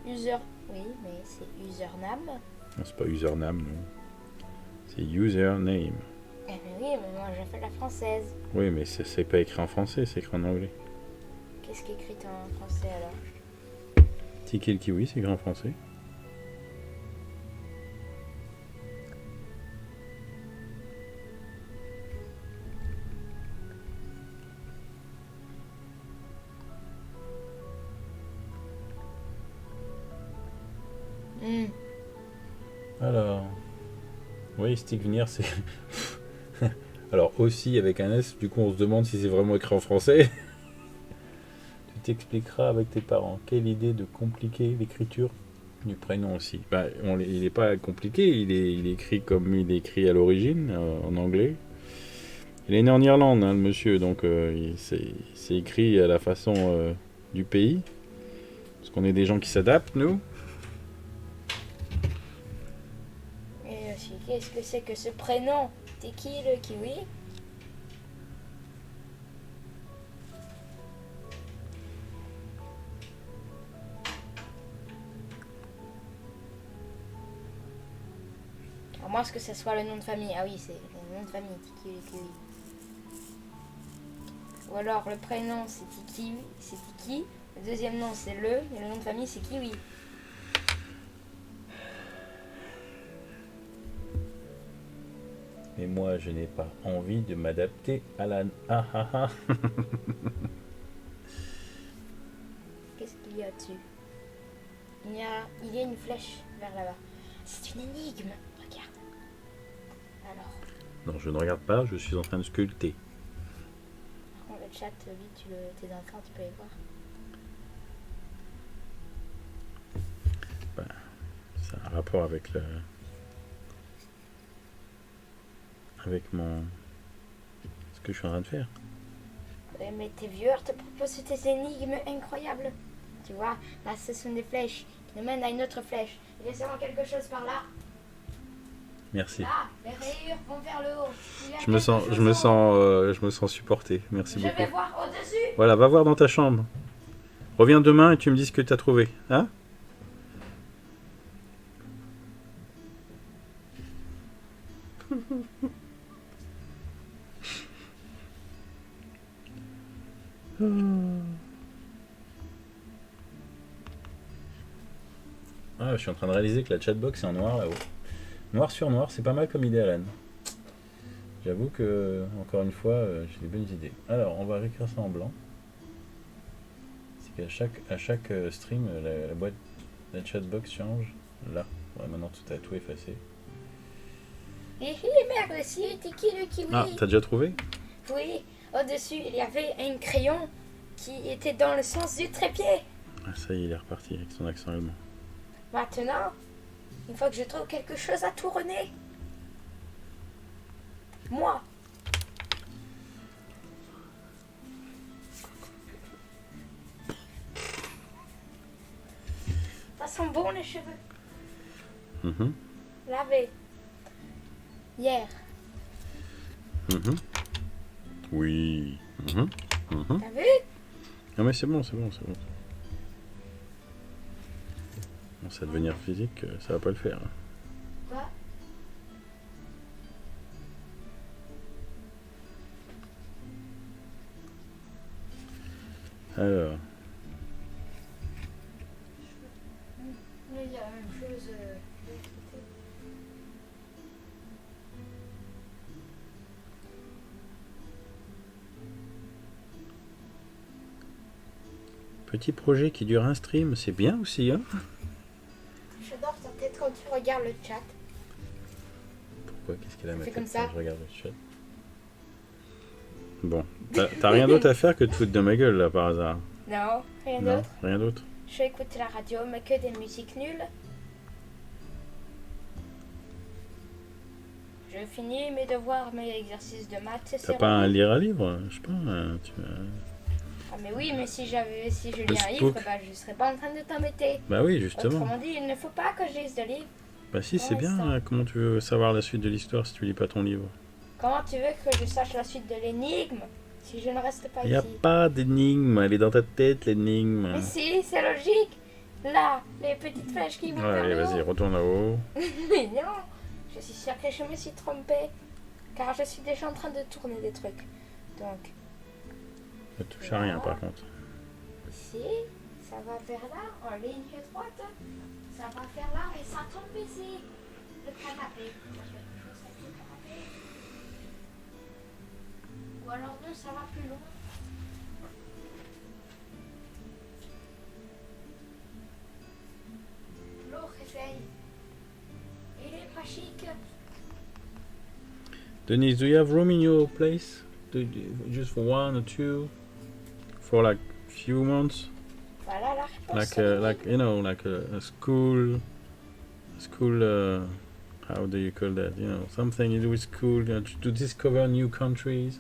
User... Oui, mais c'est username. Non, c'est pas username, non. C'est username. Eh ben oui, mais moi je fais la française. Oui, mais c'est pas écrit en français, c'est écrit en anglais. Qu'est-ce qui est écrit en français alors? Tiki le kiwi, c'est écrit en français. Alors, oui, stick venir, c'est. Alors, aussi avec un S, du coup, on se demande si c'est vraiment écrit en français. Tu t'expliqueras avec tes parents. Quelle idée de compliquer l'écriture du prénom aussi. Bah, il n'est pas compliqué, il est écrit comme il est écrit à l'origine, en anglais. Il est né en Irlande, hein, le monsieur, donc c'est écrit à la façon du pays. Parce qu'on est des gens qui s'adaptent, nous. Et aussi, qu'est-ce que c'est que ce prénom? T'es qui le kiwi? À moins que ce soit le nom de famille. Ah oui, c'est le nom de famille, Tiki le kiwi. Ou alors le prénom c'est Tiki, le deuxième nom c'est et le nom de famille c'est Kiwi. Mais moi, je n'ai pas envie de m'adapter à la... Ah ah ah. Qu'est-ce qu'il y a dessus? Il y a une flèche vers là-bas. C'est une énigme. Regarde. Alors, Non, je ne regarde pas, je suis en train de sculpter. par contre, le chat, lui, tes enfants, tu peux les voir. Ça a un rapport avec le... Avec mon... ce que je suis en train de faire. Mais tes viewers te proposent des énigmes incroyables. Tu vois, là, ce sont des flèches qui nous mènent à une autre flèche. Il y a sûrement quelque chose par là. Merci. Là, les rayures vont vers le haut. Il y a Je me sens, quelque je me chose en haut. sens, je me sens supporté. Merci Je beaucoup. vais voir au-dessus. Voilà, va voir dans ta chambre. Reviens demain et tu me dis ce que tu as trouvé. Hein? Ah, je suis en train de réaliser que la chatbox est en noir là-haut. Noir sur noir, c'est pas mal comme idée, Alan. J'avoue que, encore une fois, j'ai des bonnes idées. Alors, on va réécrire ça en blanc. C'est qu'à chaque stream, la boîte, la chatbox change. Là, ouais, maintenant tout a tout effacé. Et merde, c'était qui le kiwi? Ah, t'as déjà trouvé? Oui, au-dessus, il y avait un crayon qui était dans le sens du trépied. Ah, ça y est, il est reparti avec son accent allemand. Maintenant, il faut que je trouve quelque chose à tourner. Moi. Ça sent bon les cheveux. Mhm, Lavé. Hier. mhm. Oui. Mhm, mhm. T'as vu? Non mais c'est bon, c'est bon, c'est bon. Bon, ça va devenir physique, ça va pas le faire. Quoi? Alors, Il y a la même chose. De l'autre côté. petit projet qui dure un stream, c'est bien aussi, hein? J'adore ta tête quand tu regardes le chat. Pourquoi? Qu'est-ce qu'elle a Ça ma fait tête comme ça. quand je regarde le chat? Bon, t'as rien d'autre à faire que de foutre de ma gueule là par hasard? Non, rien Non, d'autre. rien d'autre. Je vais écouter la radio, mais que des musiques nulles. Je finis mes devoirs, mes exercices de maths. T'as pas un lire à livre? Je sais pas. Ah mais oui, mais si je lis un spook. livre, bah, je serais pas en train de t'embêter. Bah oui, justement. Autrement dit, il ne faut pas que je lise de livres. Bah si, c'est Ouais, bien. ça. Hein. Comment tu veux savoir la suite de l'histoire si tu lis pas ton livre? Comment tu veux que je sache la suite de l'énigme si je ne reste pas Y a ici? pas d'énigme, elle est dans ta tête l'énigme. Mais si, c'est logique. Là, les petites flèches qui vont Ouais, vers allez, le vas-y, haut. retourne là-haut. Mais non, je suis sûre que je me suis trompée. Car je suis déjà en train de tourner des trucs. Donc, Ne touche à rien par contre. ici, ça va vers là, en ligne droite. Ça va vers là et ça tombe ici. Le canapé. Il y a quelque chose avec le canapé. Ou alors non, ça va plus loin. L'eau réveille. Il est pas chic. Denise, do you have room in your place? Just for 1 or 2? For like few months? Voilà la réponse. Like you know, like a school, how do you call that? You know, something you do with school, to discover new countries.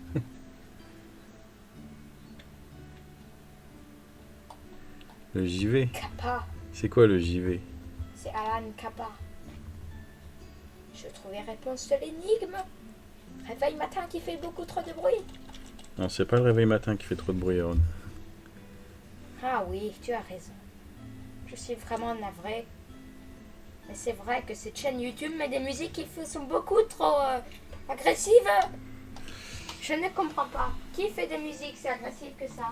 Le JV. Kappa. C'est quoi le JV? C'est Alan Kappa. Je trouvais réponse de l'énigme. Réveil matin qui fait beaucoup trop de bruit. Non, c'est pas le réveil matin qui fait trop de bruit, Aaron. Ah oui, tu as raison. Je suis vraiment navrée. Mais c'est vrai que cette chaîne YouTube met des musiques qui sont beaucoup trop agressives. Je ne comprends pas. Qui fait des musiques si agressives que ça?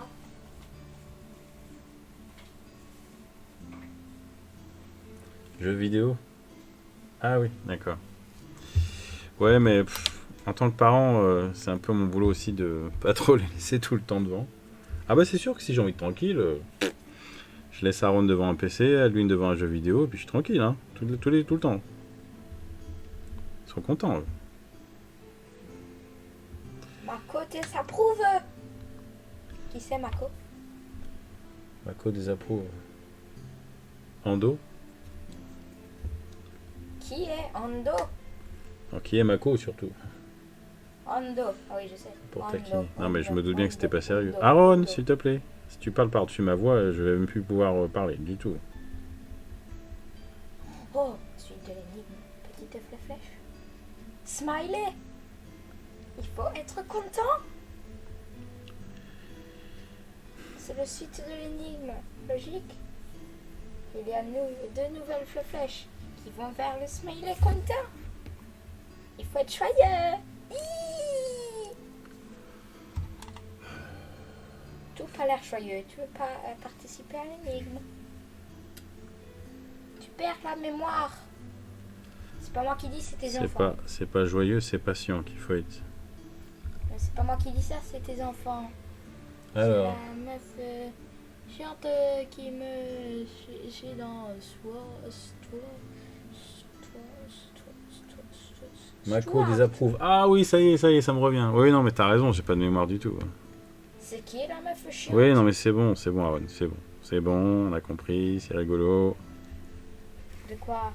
Jeux vidéo? Ah oui, d'accord. Ouais, mais en tant que parent, c'est un peu mon boulot aussi de pas trop les laisser tout le temps devant. Ah bah c'est sûr que si j'ai envie de tranquille, je laisse Aaron devant un PC, Adeline devant un jeu vidéo, et puis je suis tranquille, hein, tout le temps. Ils sont contents, eux. Mako désapprouve. Qui c'est Mako? Mako désapprouve. Ando? Qui est Ando? Alors, qui est Mako surtout? Ando. Ah oui, je sais. Pour Ando, taquiner. Non mais je me Ando, doute bien que c'était pas Ando, sérieux. Ando, Aaron, Ando. s'il te plaît. Si tu parles par-dessus ma voix, je vais même plus pouvoir parler du tout. Oh, suite de l'énigme. Petite flèche. Smiley. Il faut être content. C'est le suite de l'énigme. Logique. Il y a deux nouvelles flèches qui vont vers le smiley content. Il faut être joyeux. Hihi. Tout pas l'air joyeux. Tu veux pas participer à l'énigme? Tu perds la mémoire. C'est pas moi qui dis, c'est tes enfants. C'est pas joyeux, c'est patient qu'il faut être. C'est pas moi qui dis ça, c'est tes enfants. Alors, C'est la meuf chiante qui me... J'ai dans... Mako désapprouve. Ah oui, ça y est, ça me revient. Oui, non, mais t'as raison, j'ai pas de mémoire du tout. C'est qui la meuf chiante? Oui, non, mais c'est bon, Aaron, c'est bon. C'est bon, on a compris, c'est rigolo. De quoi?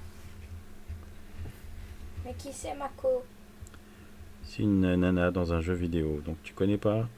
Mais qui c'est Mako? C'est une nana dans un jeu vidéo, donc tu connais pas?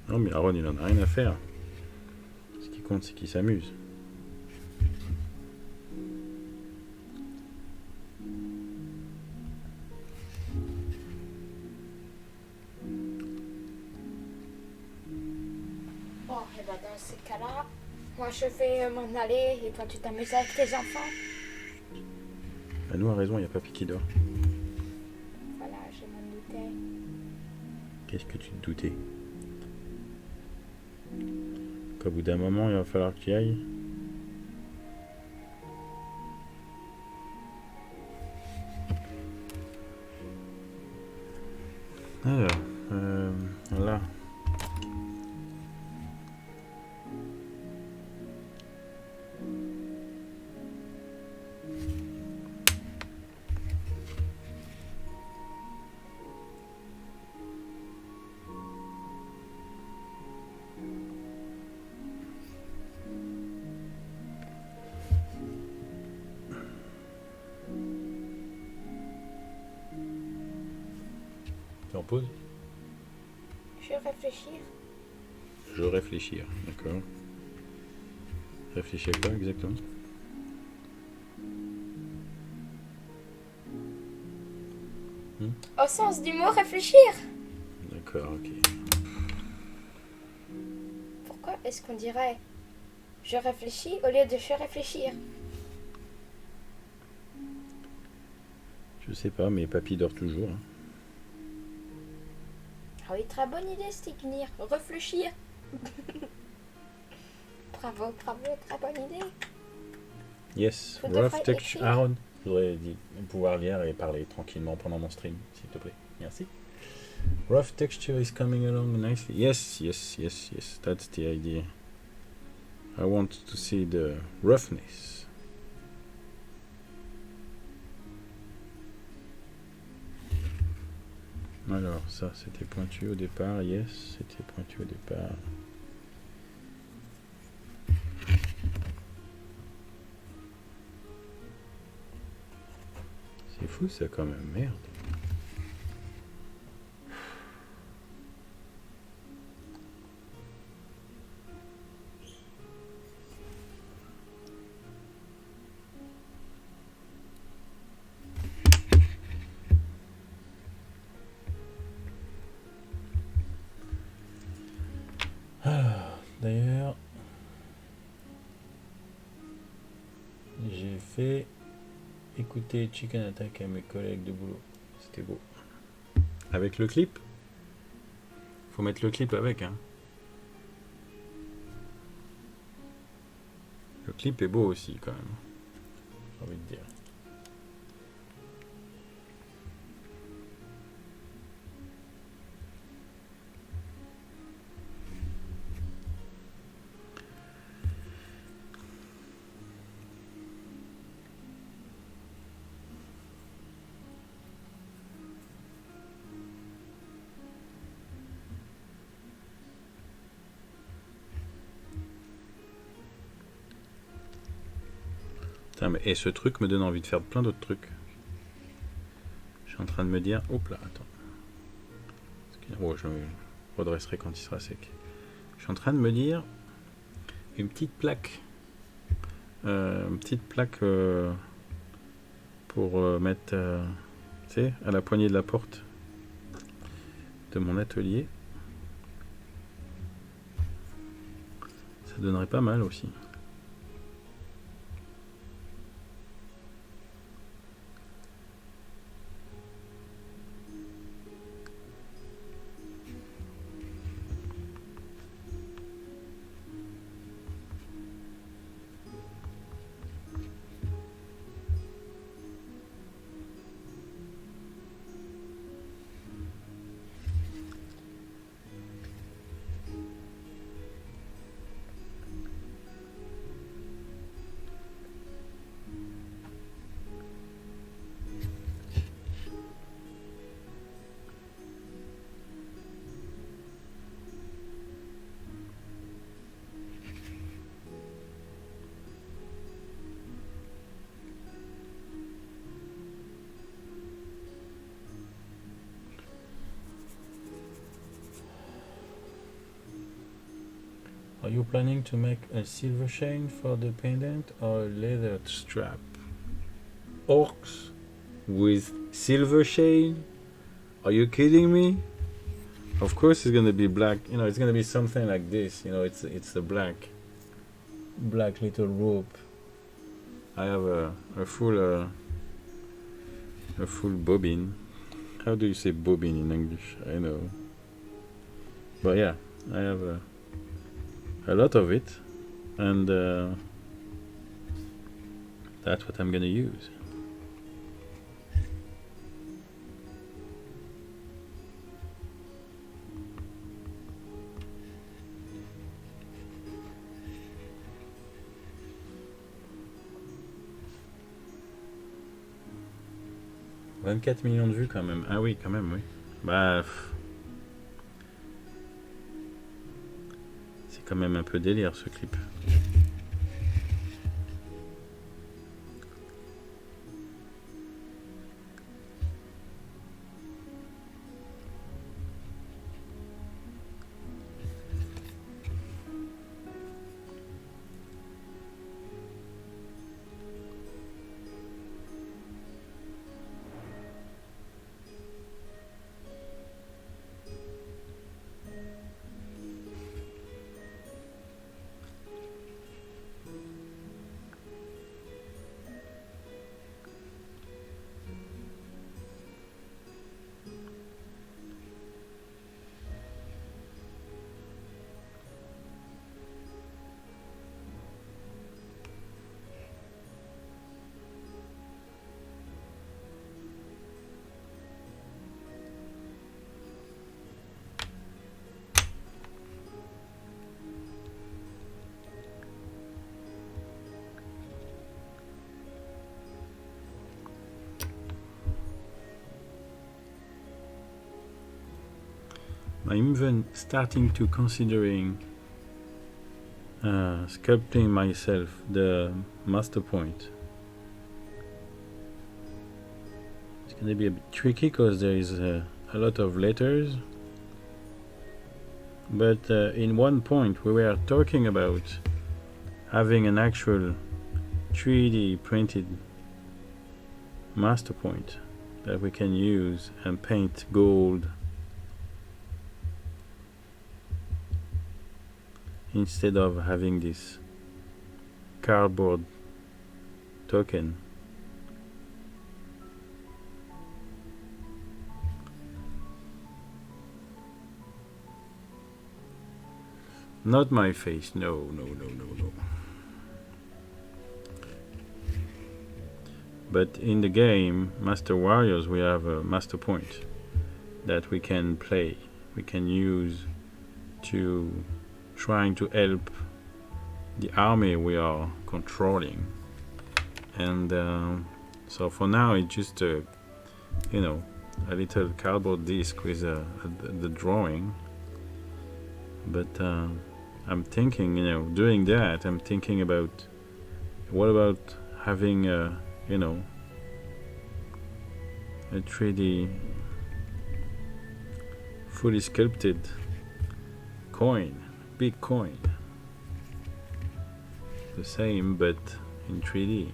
Non, mais Aaron, il en a rien à faire. Ce qui compte, c'est qu'il s'amuse. Bon, et ben dans ces cas-là, moi je vais m'en aller et toi tu t'amuses avec tes enfants. Nous a raison, il n'y a pas qui dort. Voilà, je m'en doutais. Qu'est-ce que tu te doutais? Qu'au bout d'un moment, il va falloir que tu y ailles. Alors, là. Tu en poses? Je vais réfléchir. Je réfléchir, d'accord. Réfléchis à quoi exactement? Au sens du mot réfléchir. D'accord, ok. Pourquoi est-ce qu'on dirait je réfléchis au lieu de je réfléchir? Je sais pas, mais papy dort toujours. Hein. Ah oui, très bonne idée, Sticknir. Réfléchir. Bravo, très bonne idée. Yes, Faut rough devrait texture. écrire. Aaron, je voudrais pouvoir lire et parler tranquillement pendant mon stream, s'il te plaît. Merci. Rough texture is coming along nicely. Yes, that's the idea. I want to see the roughness. Alors, ça, c'était pointu au départ. Yes, c'était pointu au départ. C'est fou, ça, quand même. Merde. D'ailleurs, j'ai fait écouter Chicken Attack à mes collègues de boulot. C'était beau. Avec le clip? Faut mettre le clip avec, hein. Le clip est beau aussi, quand même. J'ai envie de dire. Putain, mais, et ce truc me donne envie de faire plein d'autres trucs. Je suis en train de me dire... Hop là, attends. Oh, je me redresserai quand il sera sec. Je suis en train de me dire... Une petite plaque. Pour pour mettre tu sais, à la poignée de la porte de mon atelier. Ça donnerait pas mal aussi. Are you planning to make a silver chain for the pendant or a leather strap? Orcs with silver chain? Are you kidding me? Of course it's gonna be black. You know, it's gonna be something like this. You know, it's a black little rope. I have a full bobbin. How do you say bobbin in English? I know. But yeah, I have a lot of it, and that's what I'm gonna use. « 24 millions de vues quand même. Ah oui, quand même, oui. Bah... C'est quand même un peu délire ce clip. I'm even starting to considering sculpting myself the master point. It's going to be a bit tricky because there is a lot of letters, but in one point we were talking about having an actual 3D printed master point that we can use and paint gold instead of having this cardboard token. Not my face, no. But in the game Master Warriors we have a master point that we can play, we can use to trying to help the army we are controlling. And so for now it's just you know, a little cardboard disc with the drawing, but I'm thinking, you know, doing that, I'm thinking about what about having you know, a 3D fully sculpted coin, big coin, the same but in 3D.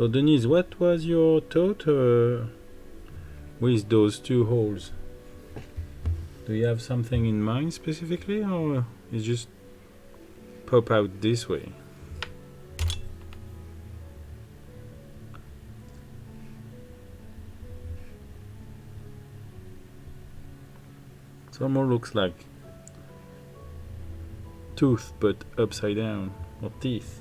So Denise, what was your thought with those two holes? Do you have something in mind specifically, or it just pop out this way? It almost looks like tooth but upside down, or teeth.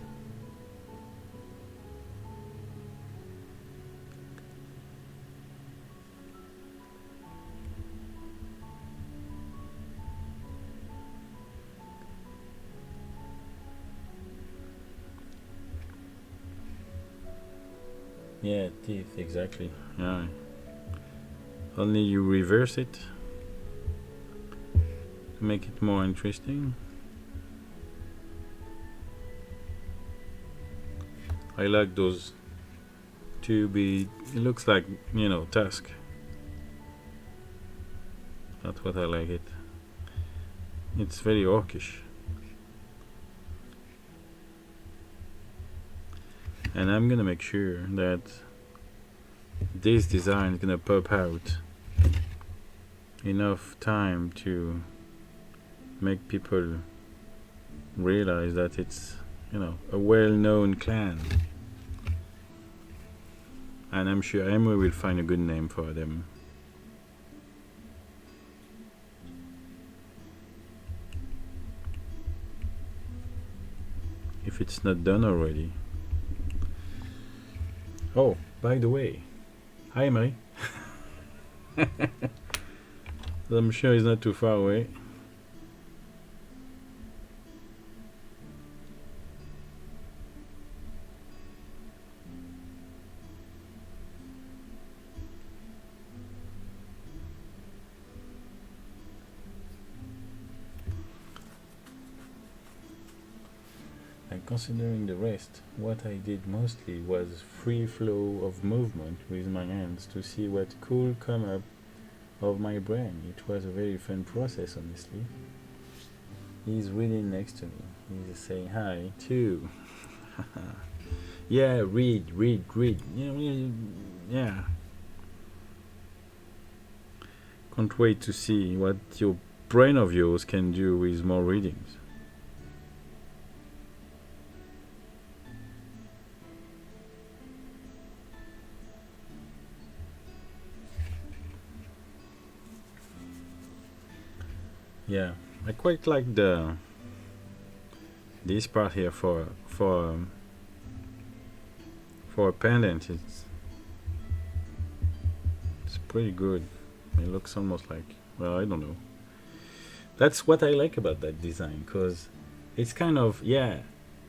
Yeah, teeth, exactly. Yeah. Only you reverse it to make it more interesting. I like those two be. It looks like, you know, tusk. That's what I like it. It's very orcish. And I'm gonna make sure that this design is gonna pop out enough time to make people realize that it's, you know, a well-known clan. And I'm sure Emily will find a good name for them. If it's not done already. Oh, by the way, hi Emily. I'm sure he's not too far away. And considering the rest, what I did mostly was free flow of movement with my hands to see what could come up of my brain. It was a very fun process, honestly. He's reading next to me. He's saying hi too. Yeah, read. Yeah. Can't wait to see what your brain of yours can do with more readings. Yeah, I quite like this part here for a pendant. It's pretty good. It looks almost like, well, I don't know. That's what I like about that design, because it's kind of, yeah,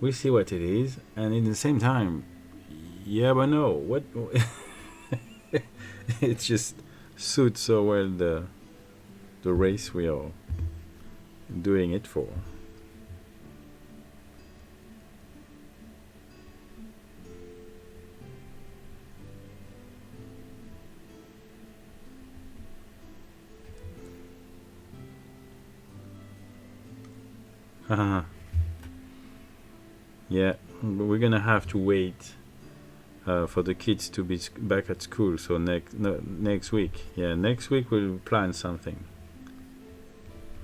we see what it is, and in the same time, yeah, but no, what? It just suits so well the race we are doing it for. Yeah, but we're gonna have to wait for the kids to be back at school. So next week, yeah, next week we'll plan something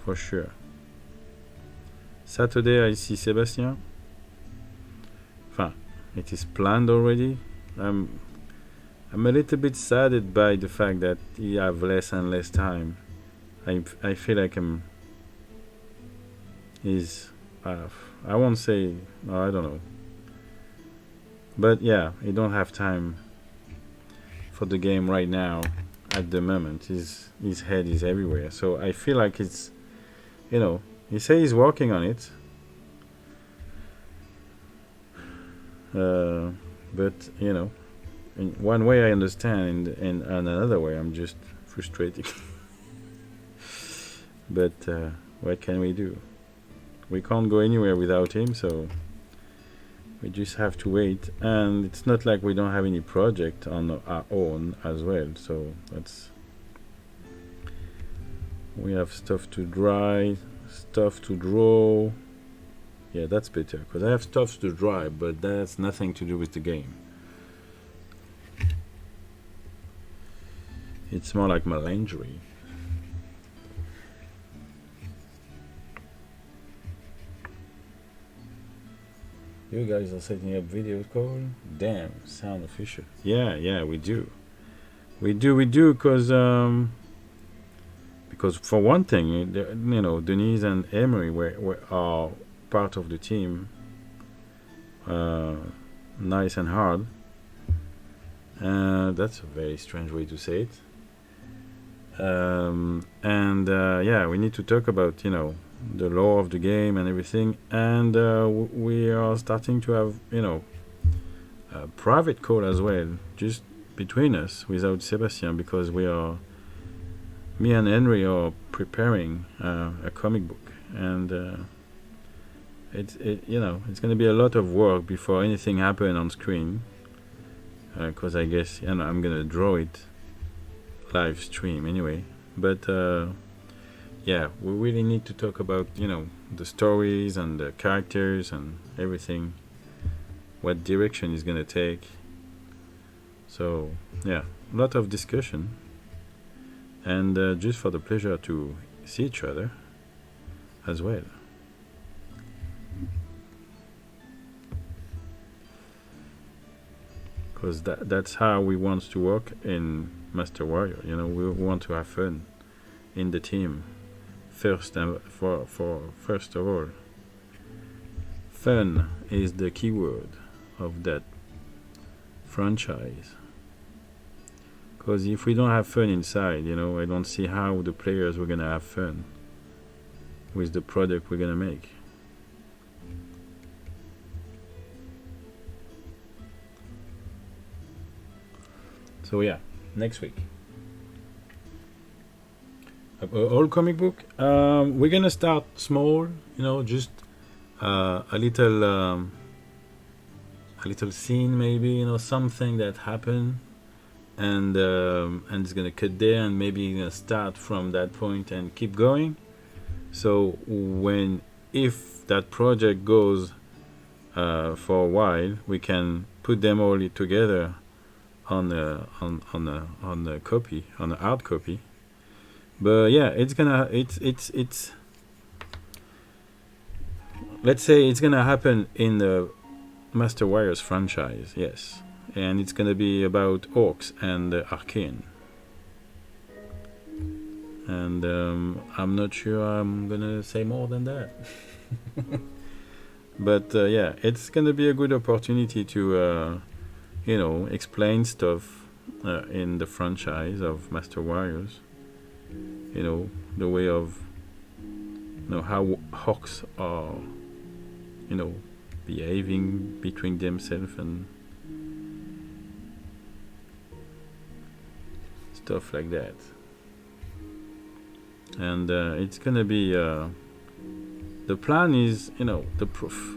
for sure. Saturday, I see Sébastien. Enfin, it is planned already. I'm a little bit saddened by the fact that you have less and less time. I feel like I won't say, no, I don't know. But yeah, he don't have time for the game right now at the moment. His head is everywhere. So I feel like it's, you know, he says he's working on it. But, you know, in one way I understand, and another way I'm just frustrated. But what can we do? We can't go anywhere without him, so we just have to wait. And it's not like we don't have any project on our own as well, so that's, we have stuff to dry, stuff to draw. Yeah, that's better, because I have stuff to dry, but that's nothing to do with the game. It's more like melangerie. You guys are setting up video call? Damn, sound official. Yeah, we do. We do, because for one thing, Denise and Emery are part of the team. Nice and hard. That's a very strange way to say it. Yeah, we need to talk about the law of the game and everything, and we are starting to have a private call as well, just between us without Sebastian, because me and Henry are preparing a comic book, and it's going to be a lot of work before anything happens on screen, because I guess I'm going to draw it live stream anyway, but yeah, we really need to talk about the stories and the characters and everything, what direction is going to take. So yeah, a lot of discussion, and just for the pleasure to see each other as well. Because that's how we want to work in Master Warrior. We want to have fun in the team. First of all, fun is the keyword of that franchise. Because if we don't have fun inside, I don't see how the players were gonna have fun with the product we're gonna make. So yeah, next week. Old comic book. We're gonna start small, just a little scene, maybe, something that happened, and it's gonna cut there, and maybe gonna start from that point and keep going. So if that project goes for a while, we can put them all together on a copy, on a hard copy. But yeah, it's let's say it's gonna happen in the Master Warriors franchise, yes, and it's gonna be about orcs and arcane, and I'm not sure I'm gonna say more than that. But yeah, it's gonna be a good opportunity to explain stuff in the franchise of Master Warriors. The way of how hawks are behaving between themselves and stuff like that. And it's gonna be the plan is the proof.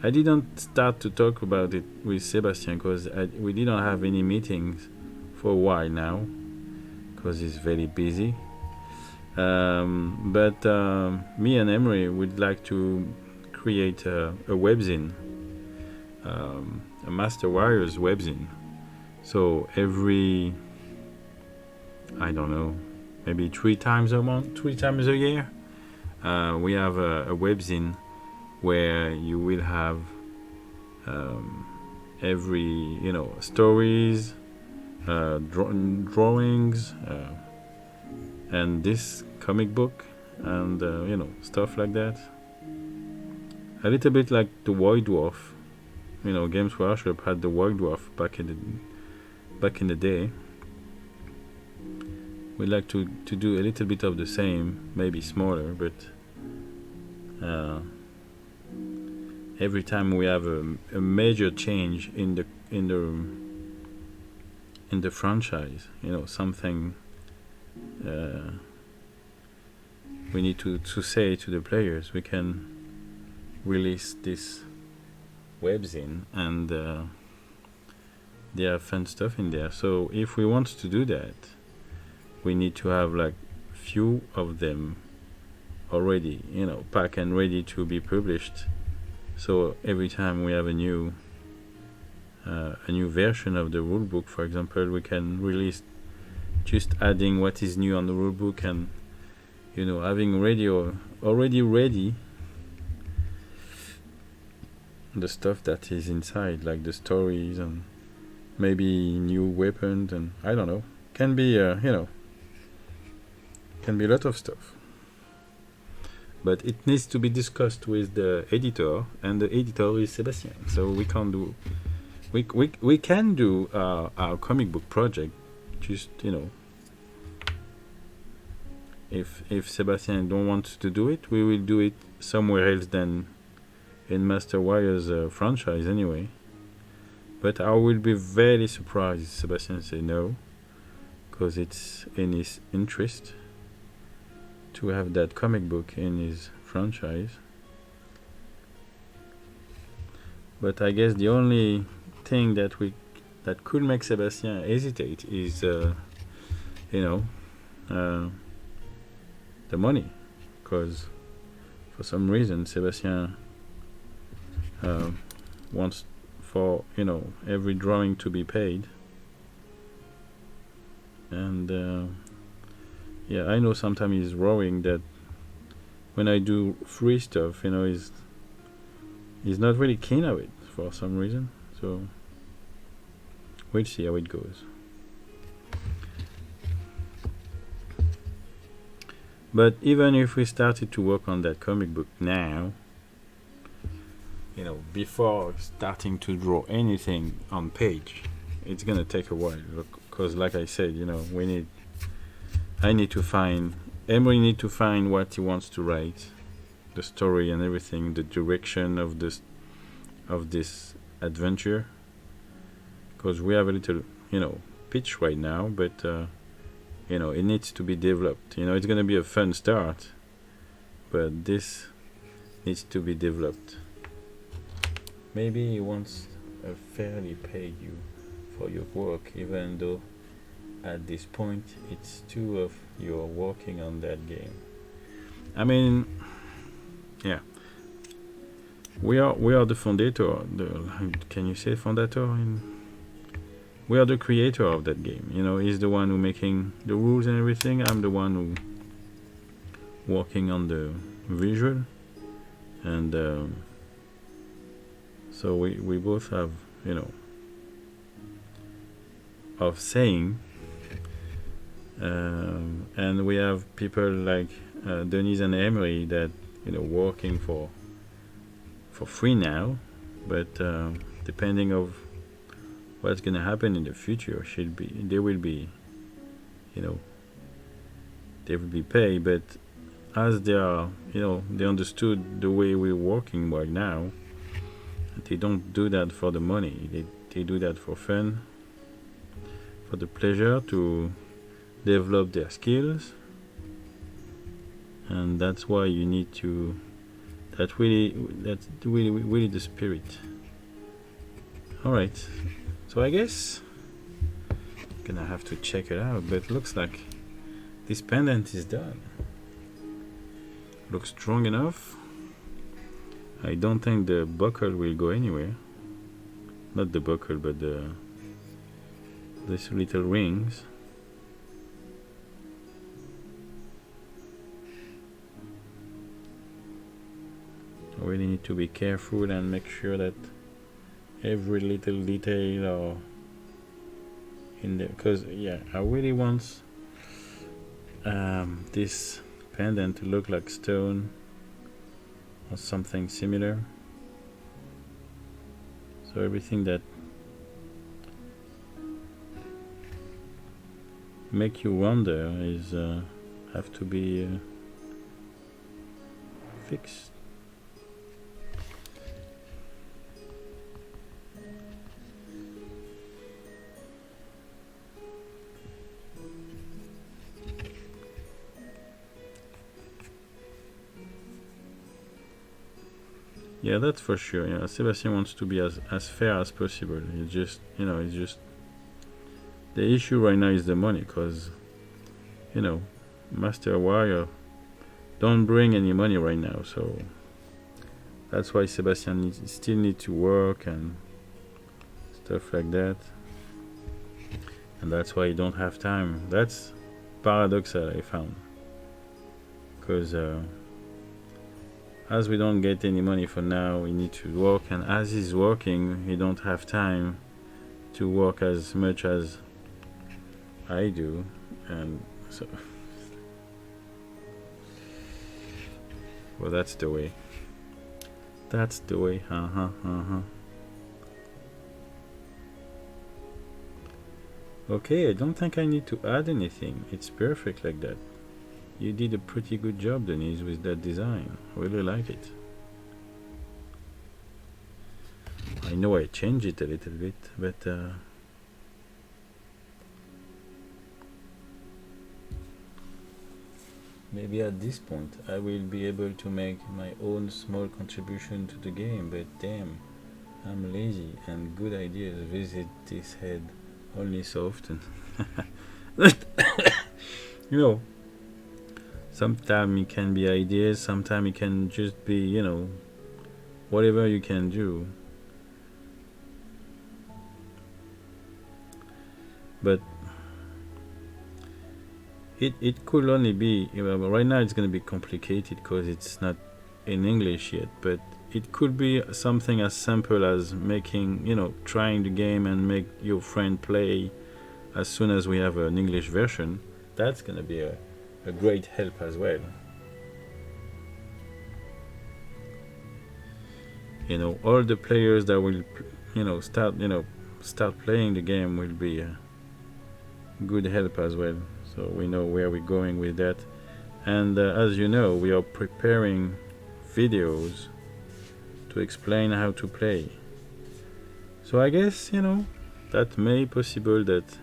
I didn't start to talk about it with Sebastian because we didn't have any meetings for a while now because he's very busy. But me and Emery would like to create a webzine, a Master Warriors webzine. So every, I don't know, maybe 3 times a month, 3 times a year, we have a webzine where you will have every stories, drawings, and this comic book, and stuff like that. A little bit like the White Dwarf. Games Workshop had the White Dwarf back in the day. We like to do a little bit of the same, maybe smaller, but every time we have a major change in the franchise, something we need to say to the players, we can release this webzine, and there are fun stuff in there. So if we want to do that, we need to have like few of them already packed and ready to be published. So every time we have a new version of the rulebook, for example, we can release just adding what is new on the rulebook, and having already ready the stuff that is inside, like the stories and maybe new weapons, and I don't know. Can be can be a lot of stuff. But it needs to be discussed with the editor, and the editor is Sebastien. So we can do our comic book project. Just if Sebastien don't want to do it, we will do it somewhere else than in Master Wire's franchise anyway. But I will be very surprised if Sebastien say no, because it's in his interest to have that comic book in his franchise. But I guess the only thing that could make Sebastien hesitate is the money, because for some reason Sebastien wants for every drawing to be paid, and yeah, I know sometimes he's worrying that when I do free stuff, he's not really keen of it for some reason. So we'll see how it goes. But even if we started to work on that comic book now, before starting to draw anything on page, it's gonna take a while, because like I said, Emery need to find what he wants to write, the story and everything, the direction of this adventure, because we have a little pitch right now, but it needs to be developed. It's gonna be a fun start, but this needs to be developed. Maybe he wants a fairly pay you for your work, even though at this point it's two of you are working on that game. I mean, yeah, we are the fondator. Can you say fondator? We are the creator of that game. He's the one who making the rules and everything. I'm the one who working on the visual, and so we both have of saying. And we have people like Denise and Emery that working for free now, but depending of what's gonna happen in the future, they will be paid. But as they are, they understood the way we're working right now, they don't do that for the money. They do that for fun, for the pleasure to develop their skills, and that's why you need to. That's really the spirit. All right, so I guess gonna have to check it out. But it looks like this pendant is done. Looks strong enough. I don't think the buckle will go anywhere. Not the buckle, but these little rings. I really need to be careful and make sure that every little detail are in there, because I really want this pendant to look like stone or something similar. So everything that make you wonder is have to be fixed. Yeah, that's for sure. Yeah, Sebastien wants to be as fair as possible. It's just, it's just the issue right now is the money, because, Master Wire don't bring any money right now, so that's why Sebastien still need to work and stuff like that. and that's why you don't have time. That's paradoxal, I found, because as we don't get any money for now, we need to work, and as he's working, he don't have time to work as much as I do, and so well, that's the way. That's the way. Okay, I don't think I need to add anything. It's perfect like that. You did a pretty good job, Denise, with that design. I really like it. I know I changed it a little bit, but maybe at this point I will be able to make my own small contribution to the game, but damn, I'm lazy and good ideas visit this head only so often. You know, sometimes it can be ideas, sometimes it can just be, you know, whatever you can do. But it could only be, right now it's going to be complicated because it's not in English yet, but it could be something as simple as making, you know, trying the game and make your friend play as soon as we have an English version. That's going to be a great help as well. You know, all the players that will, start playing the game will be a good help as well. So we know where we're going with that. And as you know, we are preparing videos to explain how to play. So I guess, you know, that may possible that...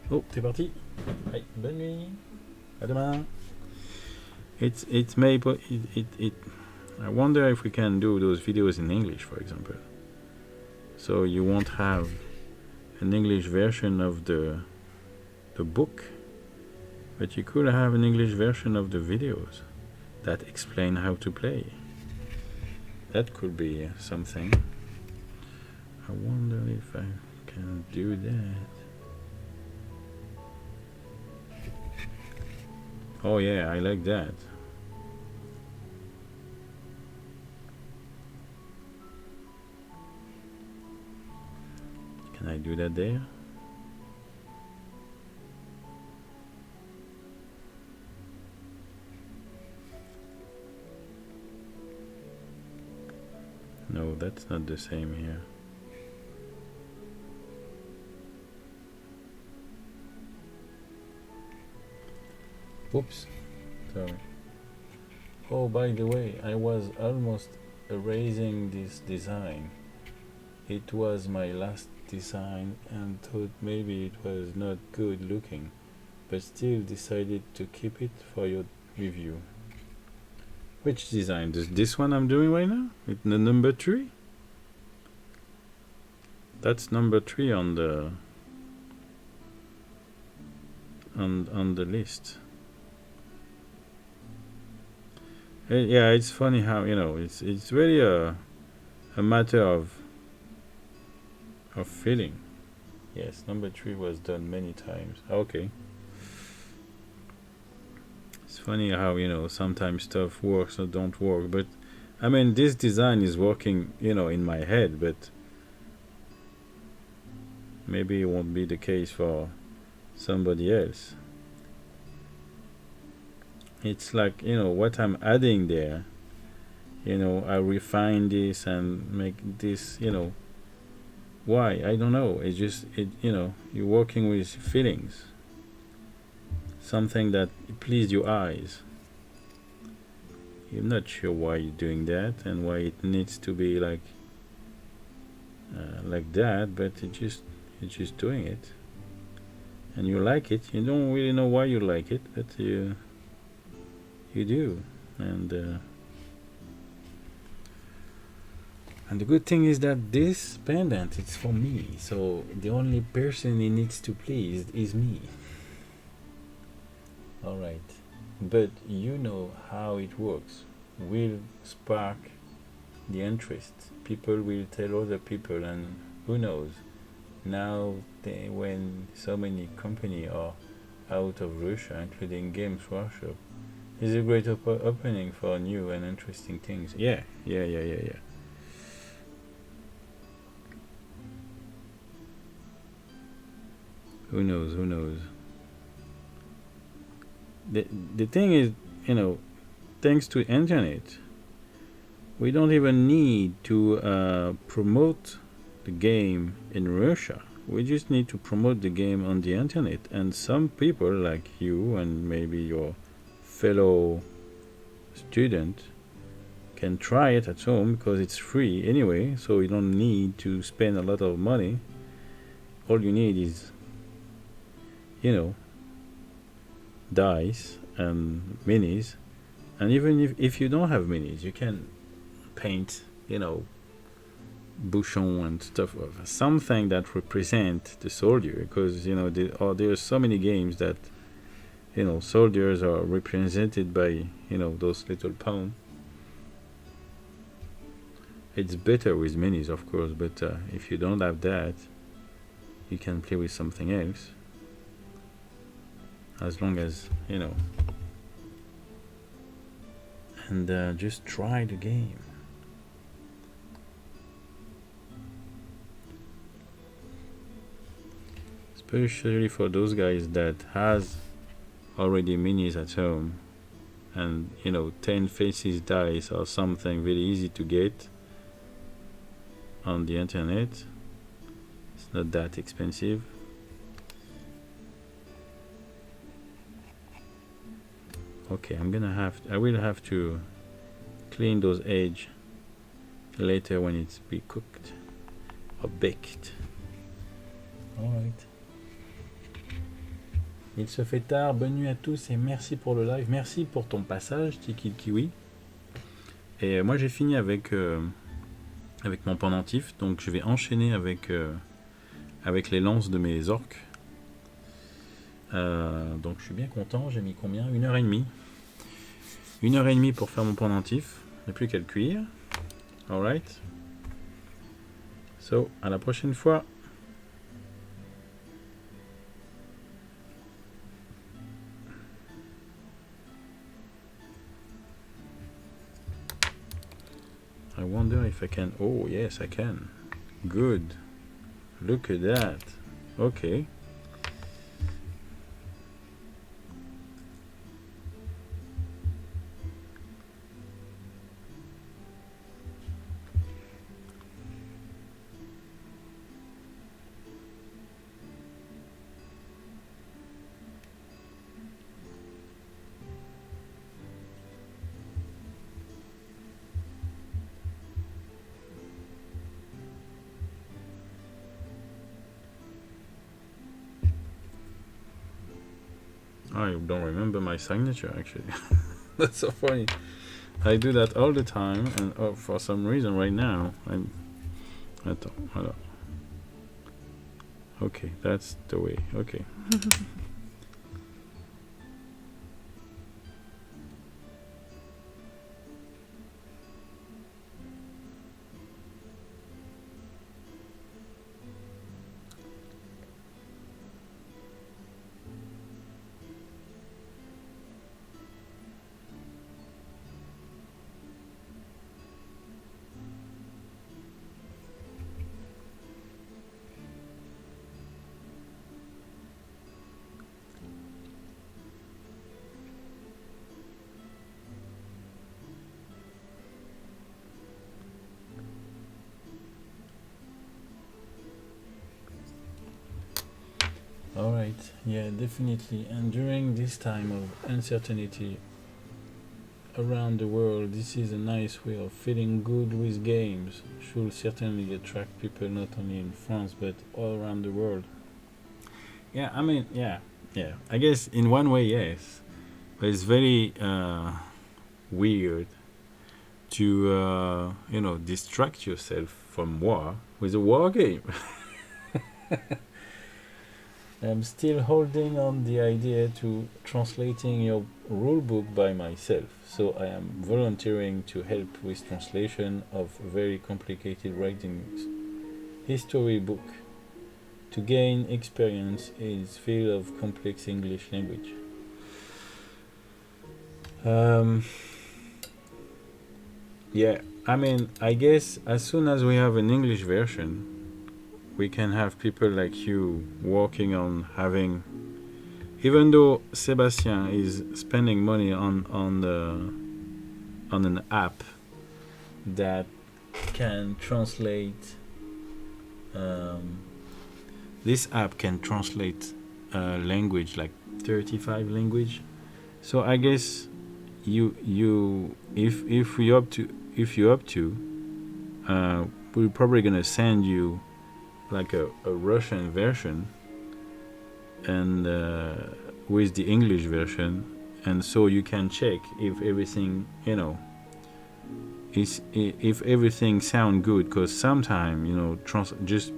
Oh, t'es parti? Allez, bonne nuit. À demain. I wonder if we can do those videos in English, for example. So you won't have an English version of the book, but you could have an English version of the videos that explain how to play. That could be something. I wonder if I can do that. Oh yeah, I like that. Can I do that there? No, that's not the same here. Oops, sorry. Oh, by the way, I was almost erasing this design. It was my last design and thought maybe it was not good looking, but still decided to keep it for your review. Which design? This one I'm doing right now? With the number 3? That's number 3 on the on the list. Yeah, it's funny how, you know, it's really a matter of feeling. Yes, number 3 was done many times. Okay. It's funny how, you know, sometimes stuff works or don't work, but I mean, this design is working, you know, in my head, but maybe it won't be the case for somebody else. It's like, you know, what I'm adding there, you know, I refine this and make this, you know, why? I don't know. It's just, you know, you're working with feelings. Something that pleased your eyes. You're not sure why you're doing that and why it needs to be like that, but you're just doing it, and you like it. You don't really know why you like it, but you do, and the good thing is that this pendant it's for me, so the only person it needs to please is me. Alright, but you know how it works. Will spark the interest. People will tell other people, and who knows, now when so many companies are out of Russia, including Games Workshop, is a great opening for new and interesting things. Yeah. Who knows? The thing is, thanks to internet, we don't even need to promote the game in Russia. We just need to promote the game on the internet, and some people like you and maybe your fellow student can try it at home because it's free anyway, so you don't need to spend a lot of money. All you need is, dice and minis, and even if you don't have minis, you can paint, bouchon and stuff of something that represent the soldier, because there are so many games that soldiers are represented by those little pawns. It's better with minis, of course, but if you don't have that, you can play with something else, as long as and just try the game. Especially for those guys that has already minis at home, and 10 faces dice or something very easy to get on the internet. It's not that expensive. Okay, I will have to clean those edges later when it's be cooked or baked. Alright. Il se fait tard, bonne nuit à tous et merci pour le live. Merci pour ton passage, Tiki Kiwi. Et moi j'ai fini avec mon pendentif, donc je vais enchaîner avec les lances de mes orques. Donc je suis bien content, j'ai mis combien? 1h30. 1h30 pour faire mon pendentif, il n'y a plus qu'à le cuire. Alright. So, à la prochaine fois. I wonder if I can. Oh, yes, I can. Good. Look at that. Okay. I don't remember my signature actually. That's so funny. I do that all the time, and for some reason right now okay, that's the way. Okay. Alright, yeah, definitely. And during this time of uncertainty around the world, this is a nice way of feeling good with games. Should certainly attract people not only in France but all around the world. Yeah, I mean, yeah. I guess in one way, yes. But it's very weird to, distract yourself from war with a war game. I'm still holding on the idea to translating your rulebook by myself, so I am volunteering to help with translation of very complicated writings history book to gain experience is field of complex English language. Yeah, I mean, I guess as soon as we have an English version, we can have people like you working on having. Even though Sebastien is spending money on an app that can translate. This app can translate language like 35 language. So I guess if you up to, we're probably gonna send you like a Russian version and with the English version, and so you can check if everything if everything sound good, because sometimes just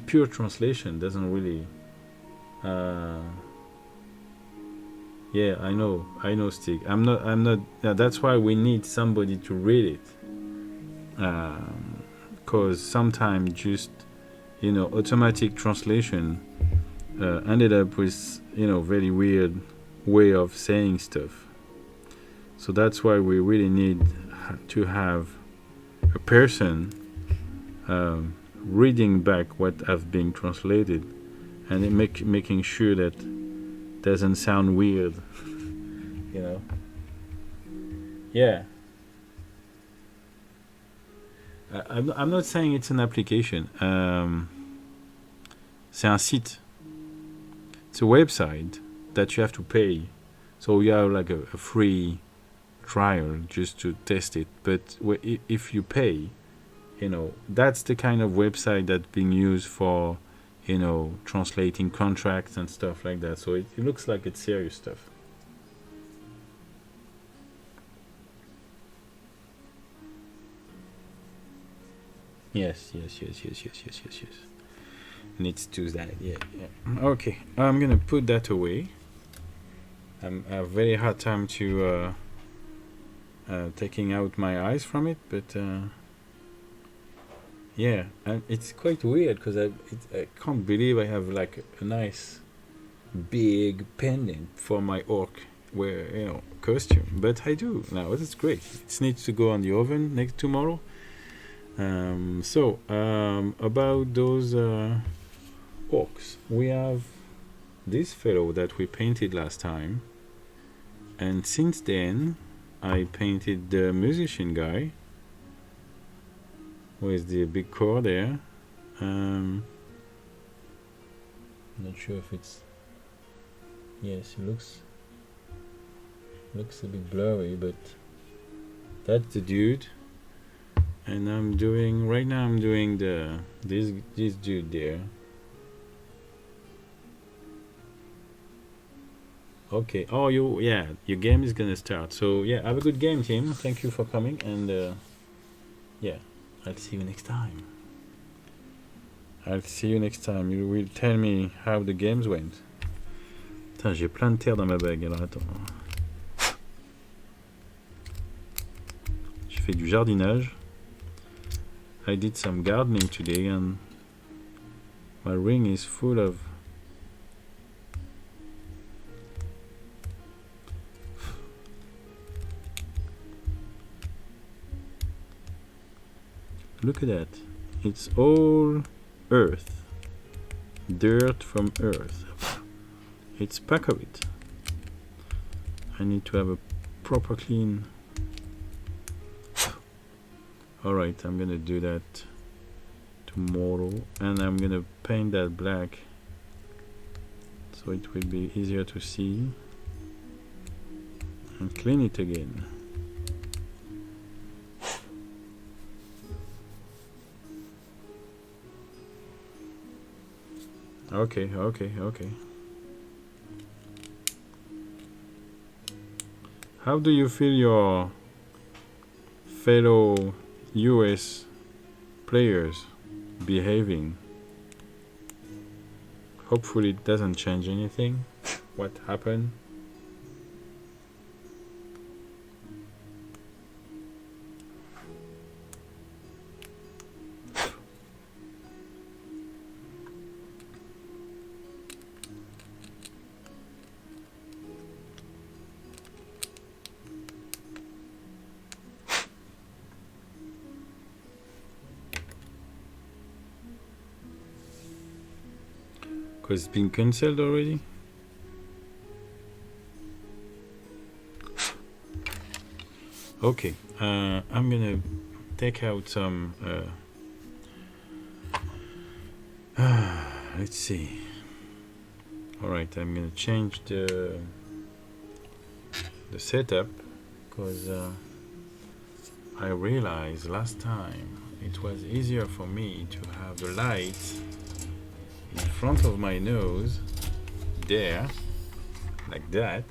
pure translation doesn't really. Yeah, I know, Stig. I'm not. That's why we need somebody to read it, because sometimes just automatic translation ended up with very weird way of saying stuff. So that's why we really need to have a person reading back what have been translated, and making sure that doesn't sound weird. Yeah. I'm not saying it's an application. C'est un site. It's a website that you have to pay. So you have like a free trial just to test it. But if you pay, that's the kind of website that's being used for, translating contracts and stuff like that. So it looks like it's serious stuff. Yes. Needs to that. Yeah. Okay, I'm gonna put that away. I have a very hard time to taking out my eyes from it, but yeah, and it's quite weird because I can't believe I have like a nice big pendant for my orc wear costume, but I do now. It's great. It needs to go on the oven next tomorrow. About those orcs, we have this fellow that we painted last time, and since then I painted the musician guy with the big core there. Not sure if it's. Yes, it looks a bit blurry, but that's the dude. And I'm doing this dude there. Okay. Oh, your game is gonna start. So yeah, have a good game, team. Thank you for coming, and yeah, I'll see you next time. You will tell me how the games went. Putain, j'ai plein de terre dans ma bague. Alors attends. J'ai fait du jardinage. I did some gardening today, and my ring is full of look at that. It's all earth. Dirt from earth. It's pack of it. I need to have a proper clean. Alright, I'm gonna do that tomorrow, and I'm gonna paint that black so it will be easier to see, and clean it again. Okay. How do you feel your fellow US players behaving? Hopefully it doesn't change anything. What happened? Because it's been cancelled already? Okay, I'm gonna take out some let's see. Alright, I'm gonna change the setup, because I realized last time it was easier for me to have the light in front of my nose there, like that.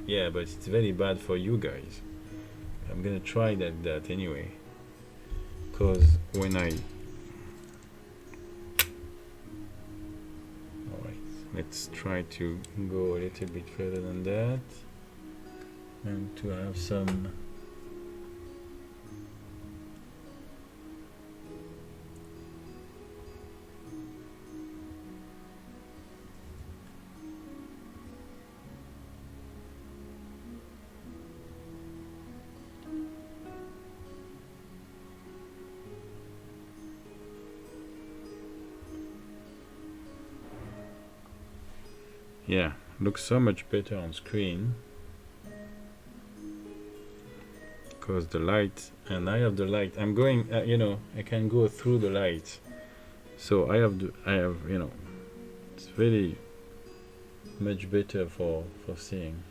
Yeah, but it's very bad for you guys. I'm gonna try that anyway, because when I alright, let's try to go a little bit further than that and to have some yeah, looks so much better on screen because the light, and I have the light. I'm going, you know, I can go through the light, so I have, you know, it's very much better for seeing.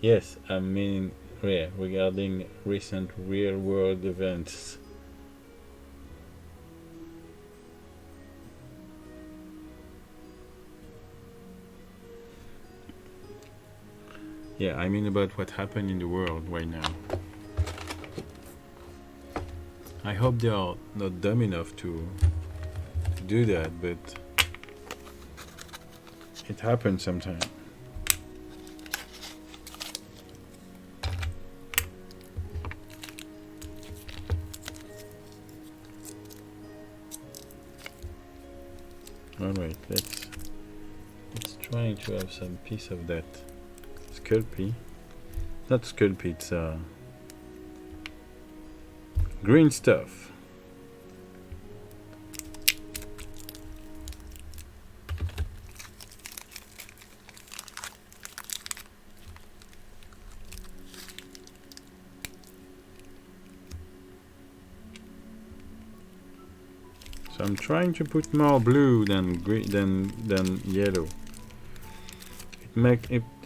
Yes, I mean, yeah, regarding recent real-world events. Yeah, I mean about what happened in the world right now. I hope they are not dumb enough to do that, but it happens sometimes. Alright, let's try to have some piece of that Sculpey. Not Sculpey, it's green stuff. So I'm trying to put more blue than green than yellow.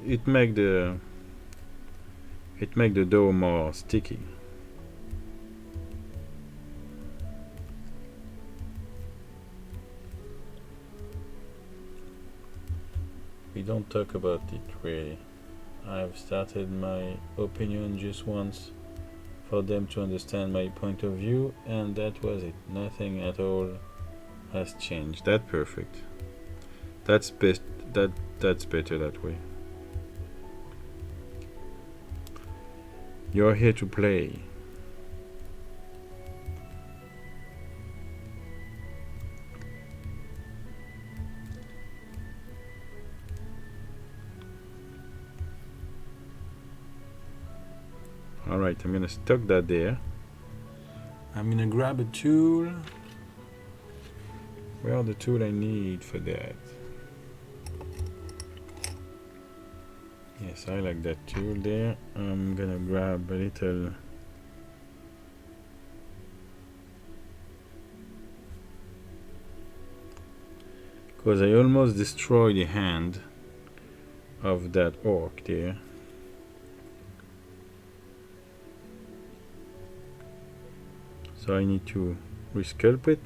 It make the dough more sticky. We don't talk about it really. I've started my opinion just once for them to understand my point of view, and that was it. Nothing at all has changed. That's perfect. That's best. That's better that way. You're here to play. Alright, I'm gonna stuck that there. I'm gonna grab a tool. Well, the tool I need for that. Yes, I like that tool there. I'm gonna grab a little because I almost destroyed the hand of that orc there. So I need to resculpt it.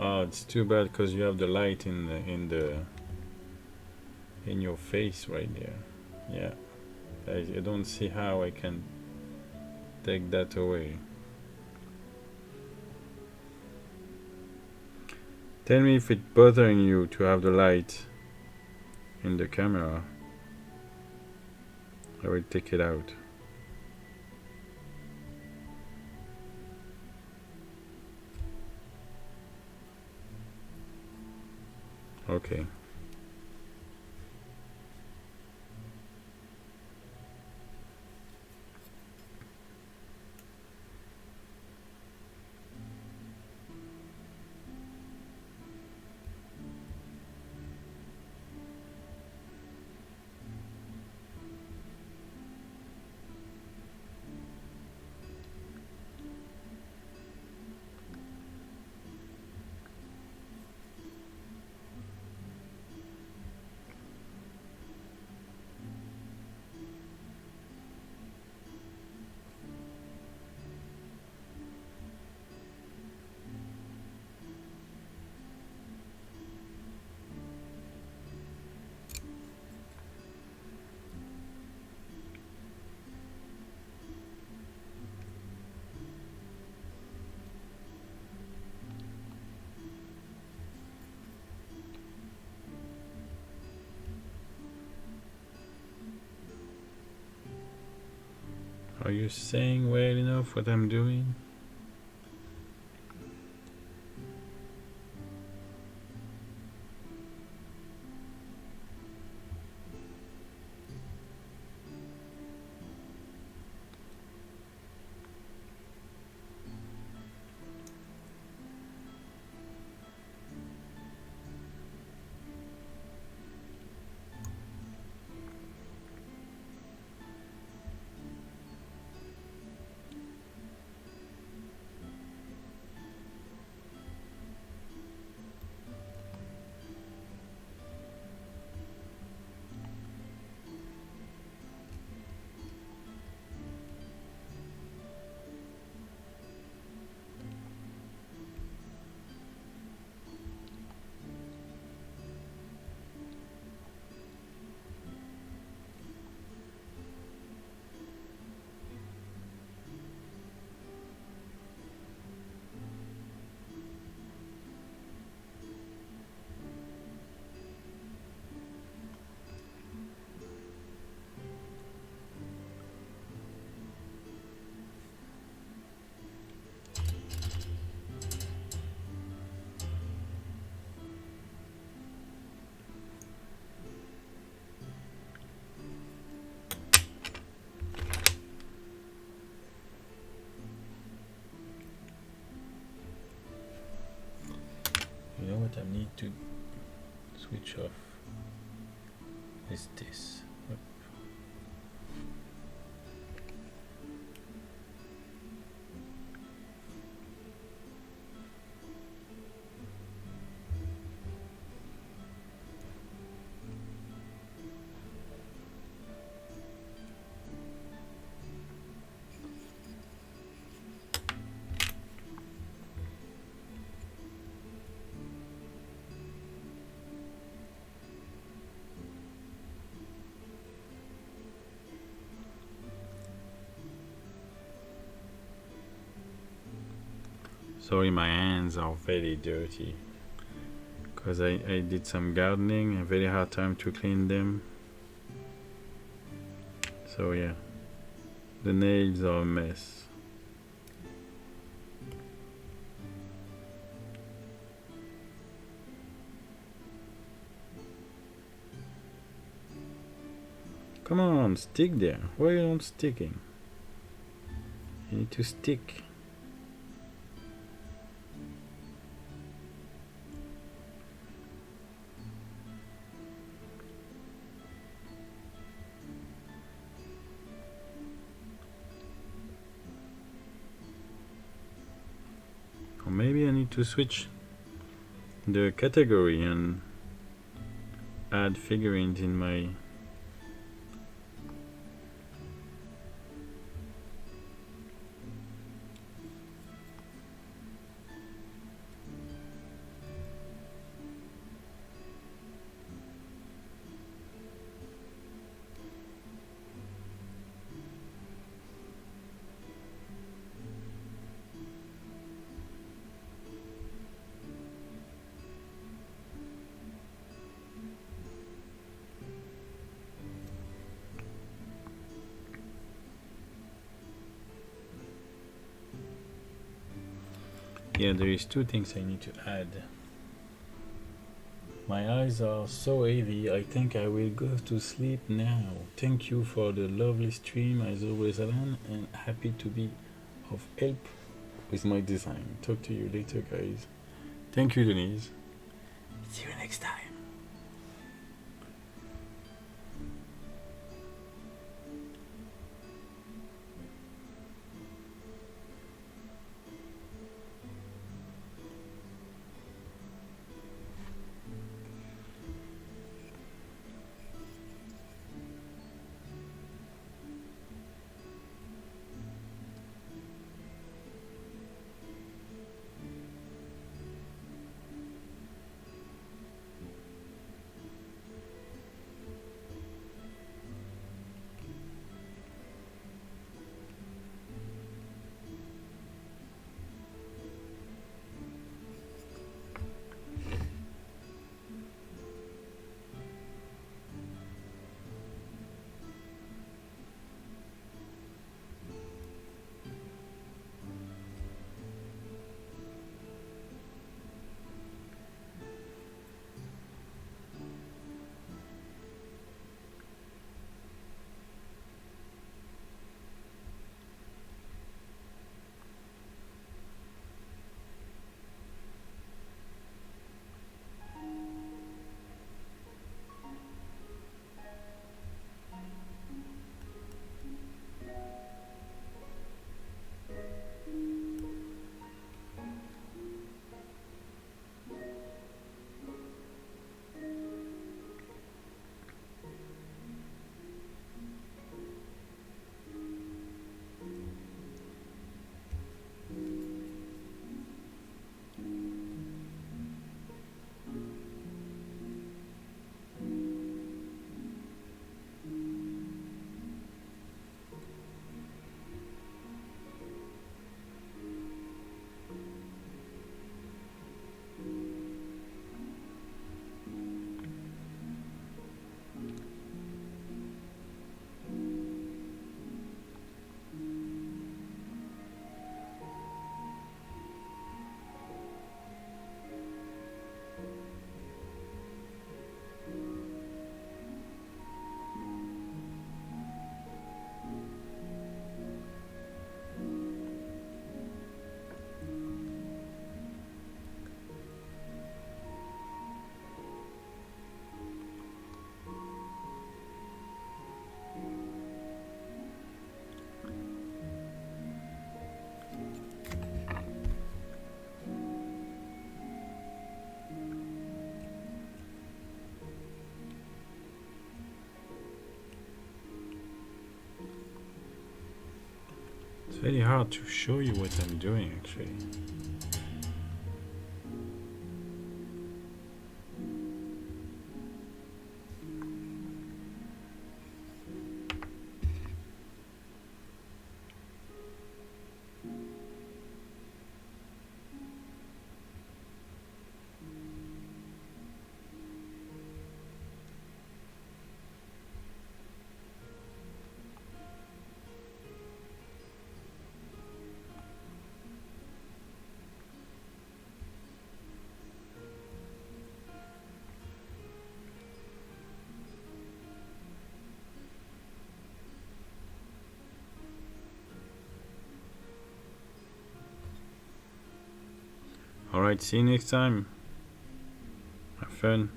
Oh, it's too bad because you have the light in your face right there. Yeah, I don't see how I can take that away. Tell me if it's bothering you to have the light in the camera. I will take it out. Okay. Are you saying well enough what I'm doing? You know what I need to switch off is this. Yep. Sorry, my hands are very dirty because I did some gardening, a very hard time to clean them. So yeah, the nails are a mess. Come on, stick there. Why are you not sticking? You need to stick. Or maybe I need to switch the category and add figurines in my Yeah, there is two things I need to add. My eyes are so heavy, I think I will go to sleep now. Thank you for the lovely stream as always, Alan, and happy to be of help with my design. Talk to you later, guys. Thank you, Denise. See you next time. It's very hard to show you what I'm doing actually. Alright, see you next time. Have fun.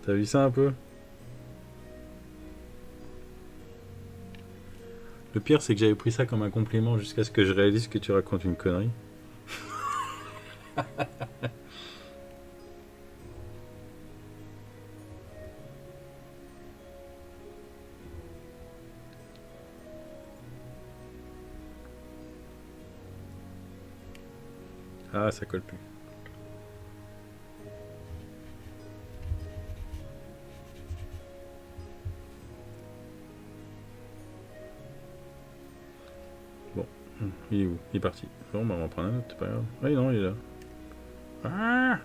T'as vu ça un peu? Le pire, c'est que j'avais pris ça comme un compliment jusqu'à ce que je réalise que tu racontes une connerie. Ah, ça colle plus. Bon, il est où? Il est parti. Bon, bah, on va en prendre un autre, c'est pas grave. Oui, non, il est là. Ah!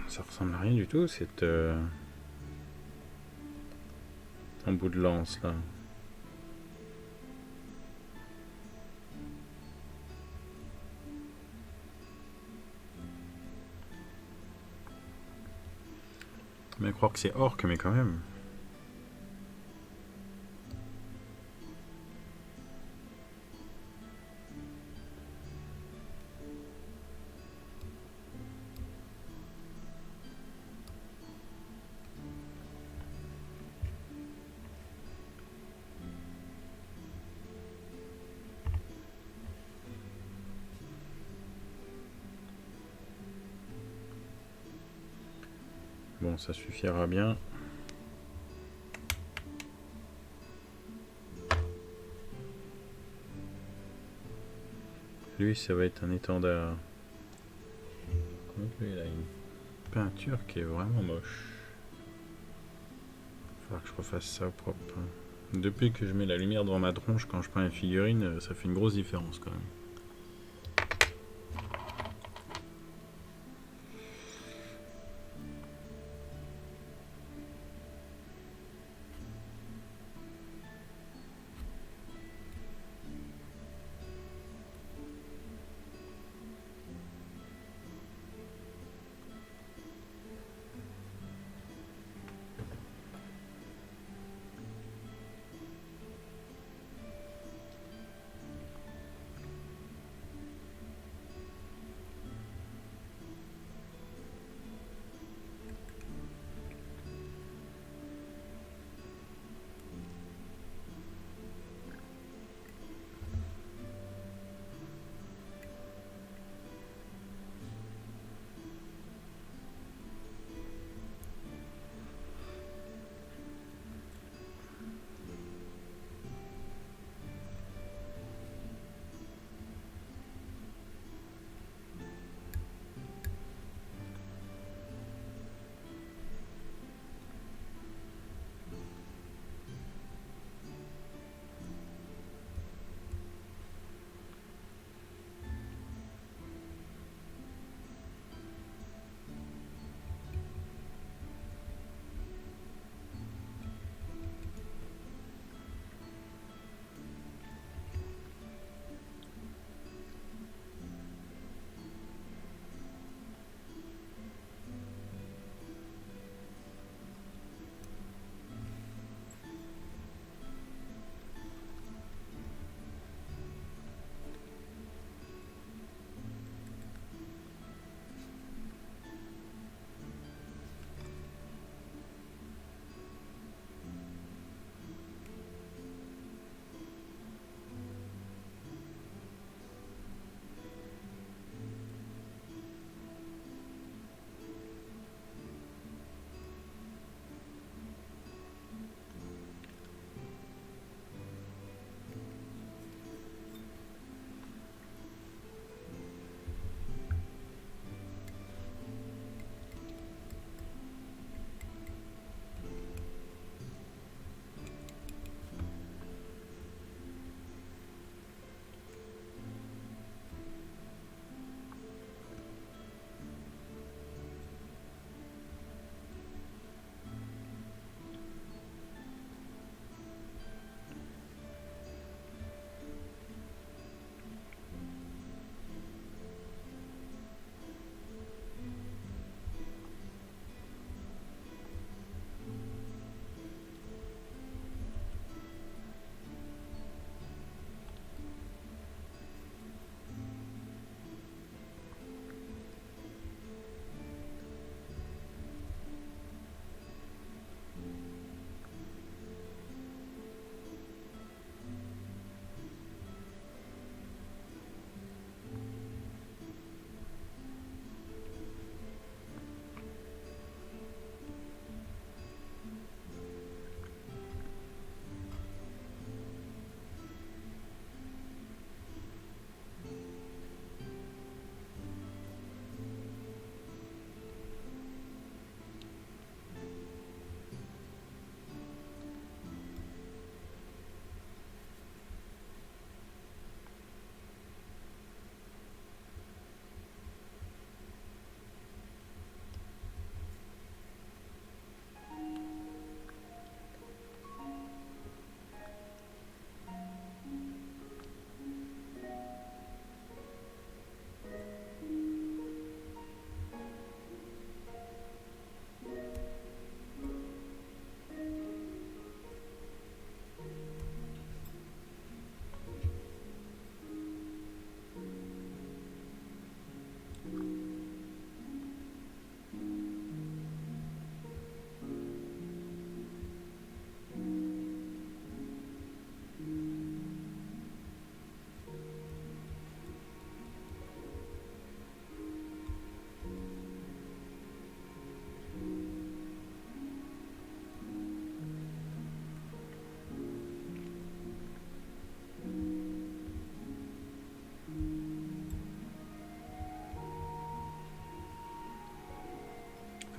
Ça ressemble à rien du tout, cette... Un bout de lance là. Mais croire que c'est orc, mais quand même. Bon, ça suffira bien. Lui, ça va être un étendard. Donc lui, il a une peinture qui est vraiment moche. Il va falloir que je refasse ça au propre. Depuis que je mets la lumière devant ma tronche quand je peins une figurine, ça fait une grosse différence quand même.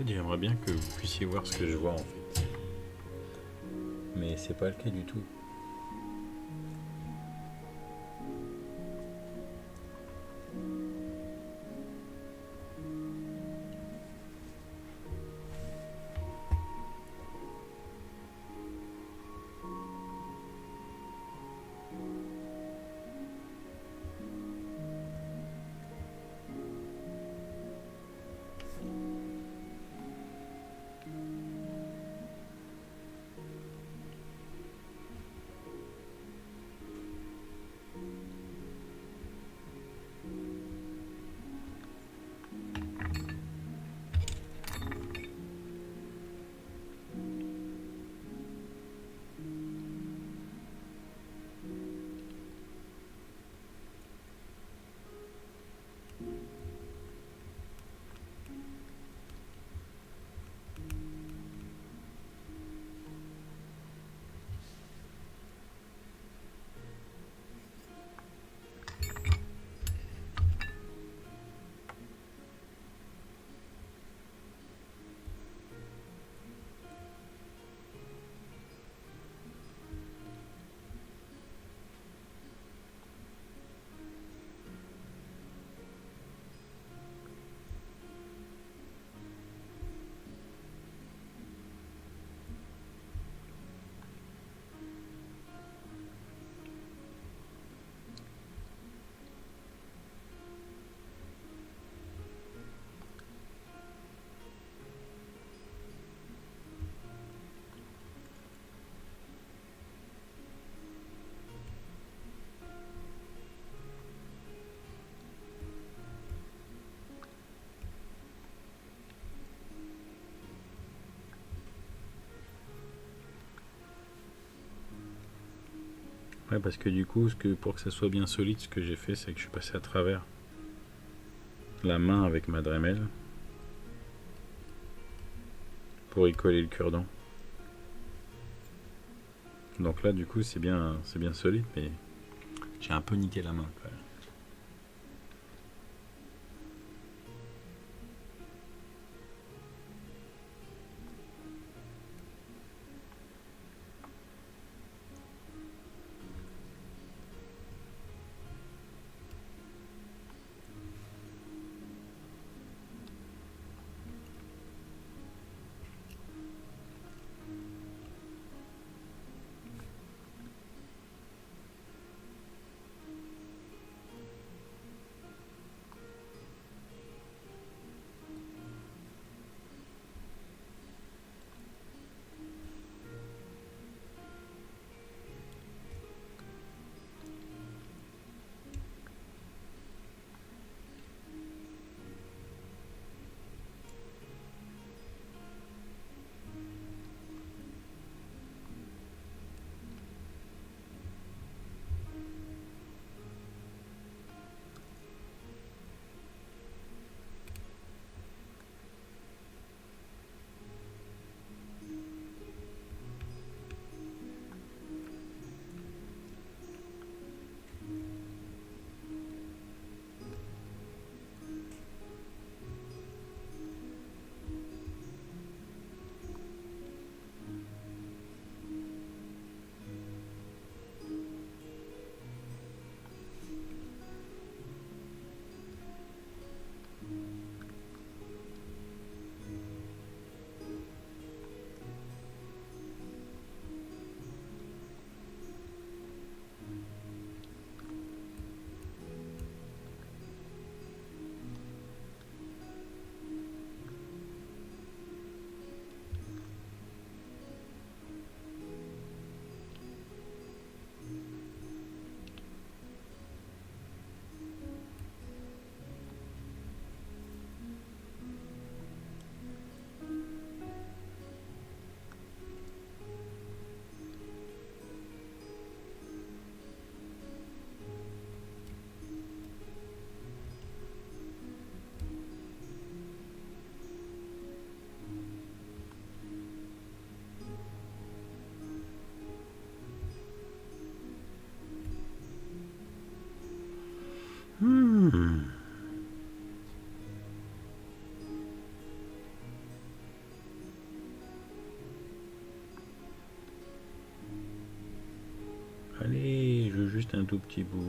fait, j'aimerais bien que vous puissiez voir ce que je vois en fait. Mais c'est pas le cas du tout. Ouais, parce que du coup, pour que ça soit bien solide, ce que j'ai fait, c'est que je suis passé à travers la main avec ma Dremel pour y coller le cure-dent. Donc là, du coup, c'est bien solide, mais j'ai un peu niqué la main quand même. juste un tout petit bout.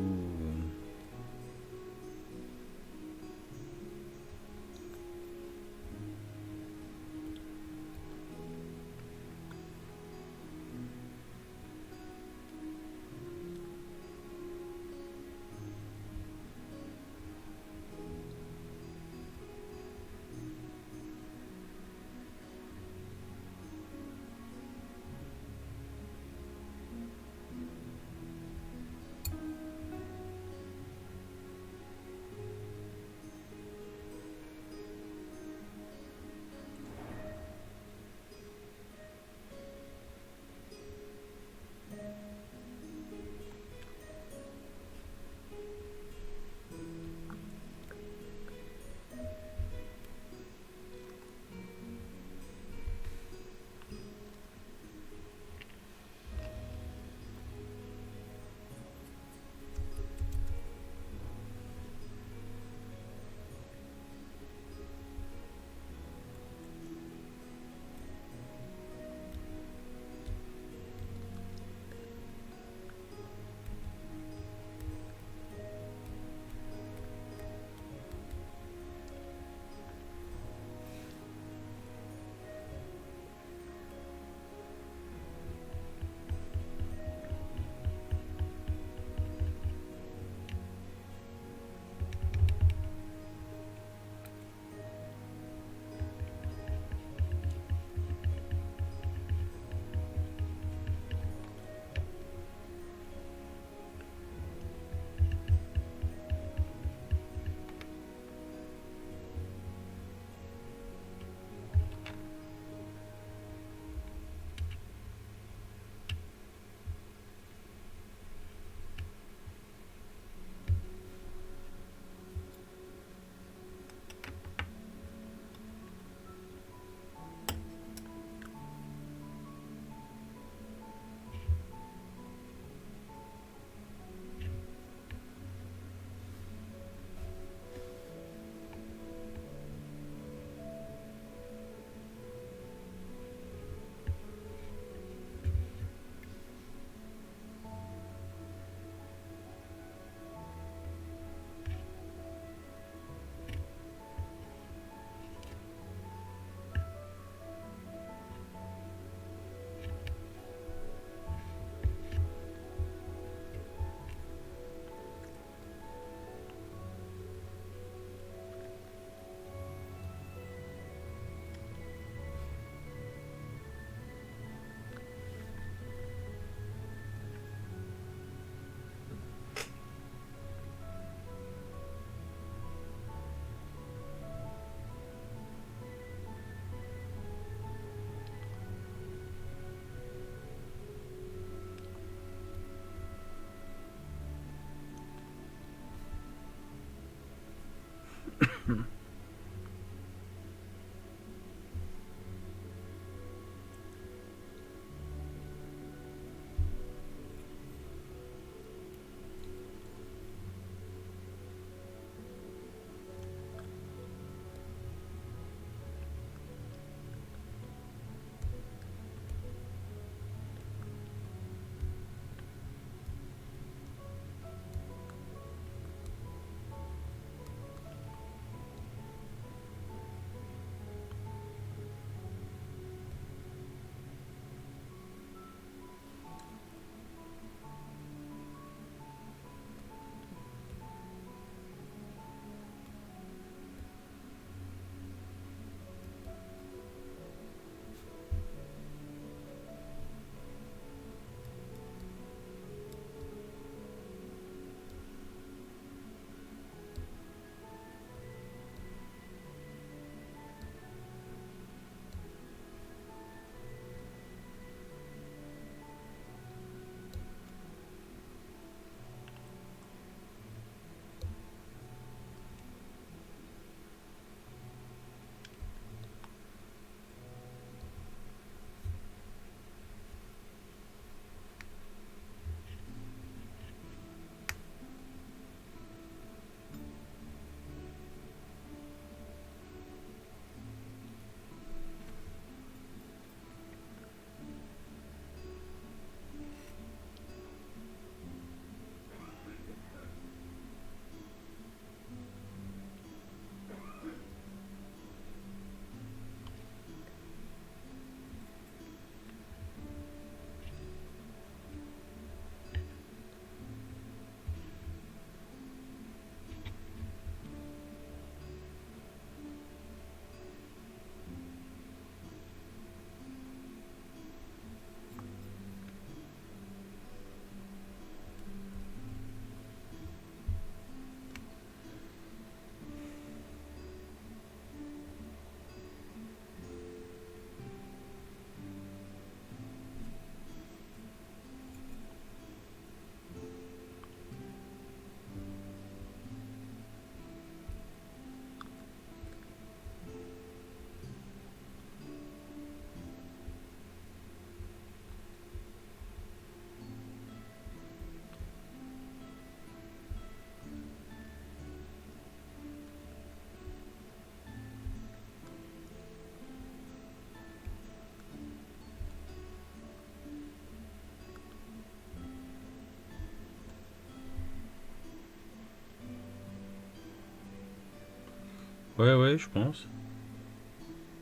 Ouais, je pense.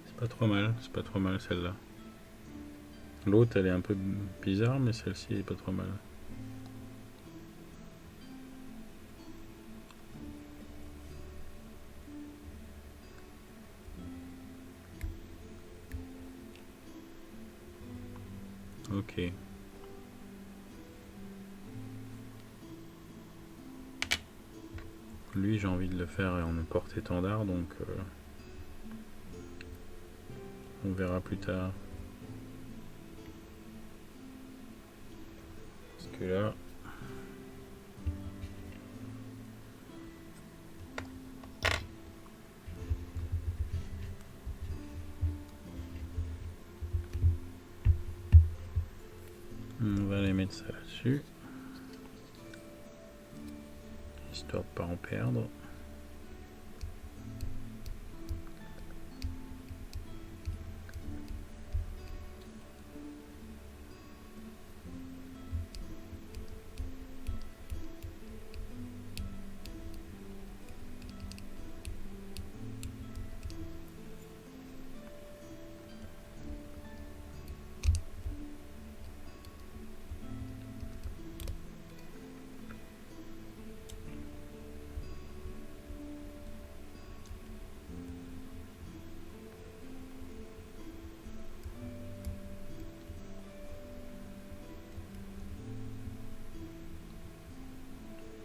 C'est pas trop mal celle-là. L'autre, elle est un peu bizarre, mais celle-ci est pas trop mal. Ok. Lui, j'ai envie de le faire en porte-étendard, donc on verra plus tard. Parce que là... On va aller mettre ça là-dessus. Histoire de pas en perdre.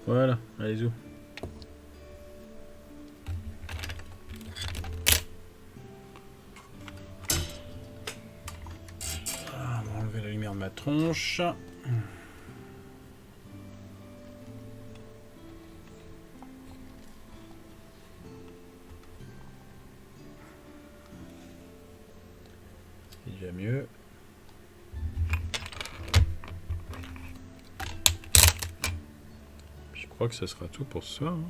Voilà, allez zou. Ah, on va enlever la lumière de ma tronche. C'est déjà mieux. Je crois que ce sera tout pour ce soir. Hein.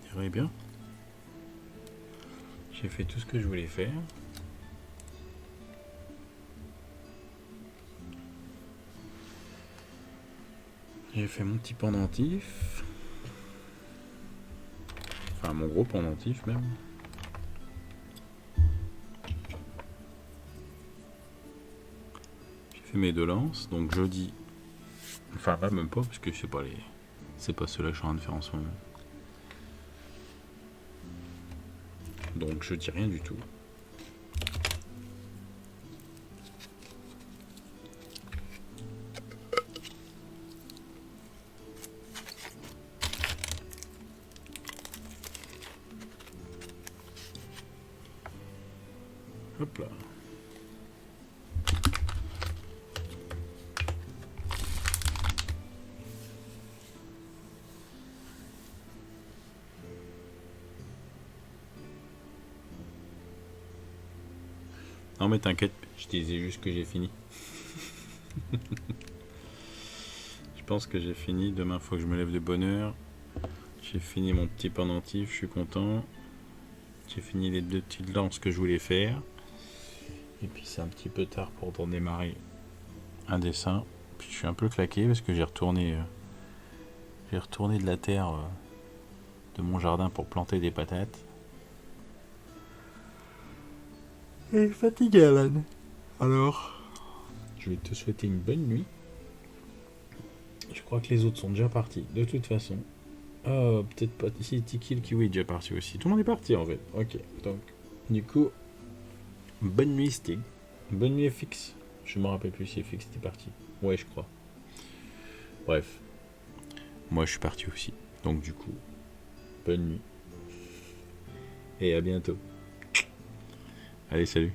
On dirait bien. J'ai fait tout ce que je voulais faire. J'ai fait mon petit pendentif. Enfin, mon gros pendentif même. J'ai fait mes 2 lances, donc jeudi. Enfin, là, même pas, parce que c'est pas les... C'est pas ceux-là que je suis en train de faire en ce moment. Donc je dis rien du tout. Hop là. Non mais t'inquiète, je disais juste que j'ai fini. Je pense que j'ai fini. Demain, faut que je me lève de bonne heure. J'ai fini mon petit pendentif, je suis content. J'ai fini les 2 petites lances que je voulais faire. Et puis c'est un petit peu tard pour démarrer un dessin. Puis je suis un peu claqué parce que j'ai retourné de la terre de mon jardin pour planter des patates. Et fatigué, Alan. Alors, je vais te souhaiter une bonne nuit. Je crois que les autres sont déjà partis, de toute façon. Oh, peut-être pas. Si, Tiki le Kiwi est déjà parti aussi. Tout le monde est parti en fait. Ok, donc, du coup, bonne nuit, Stig. Bonne nuit, FX. Je me rappelle plus si FX était parti. Ouais, je crois. Bref. Moi, je suis parti aussi. Donc, du coup, bonne nuit. Et à bientôt. Allez, salut.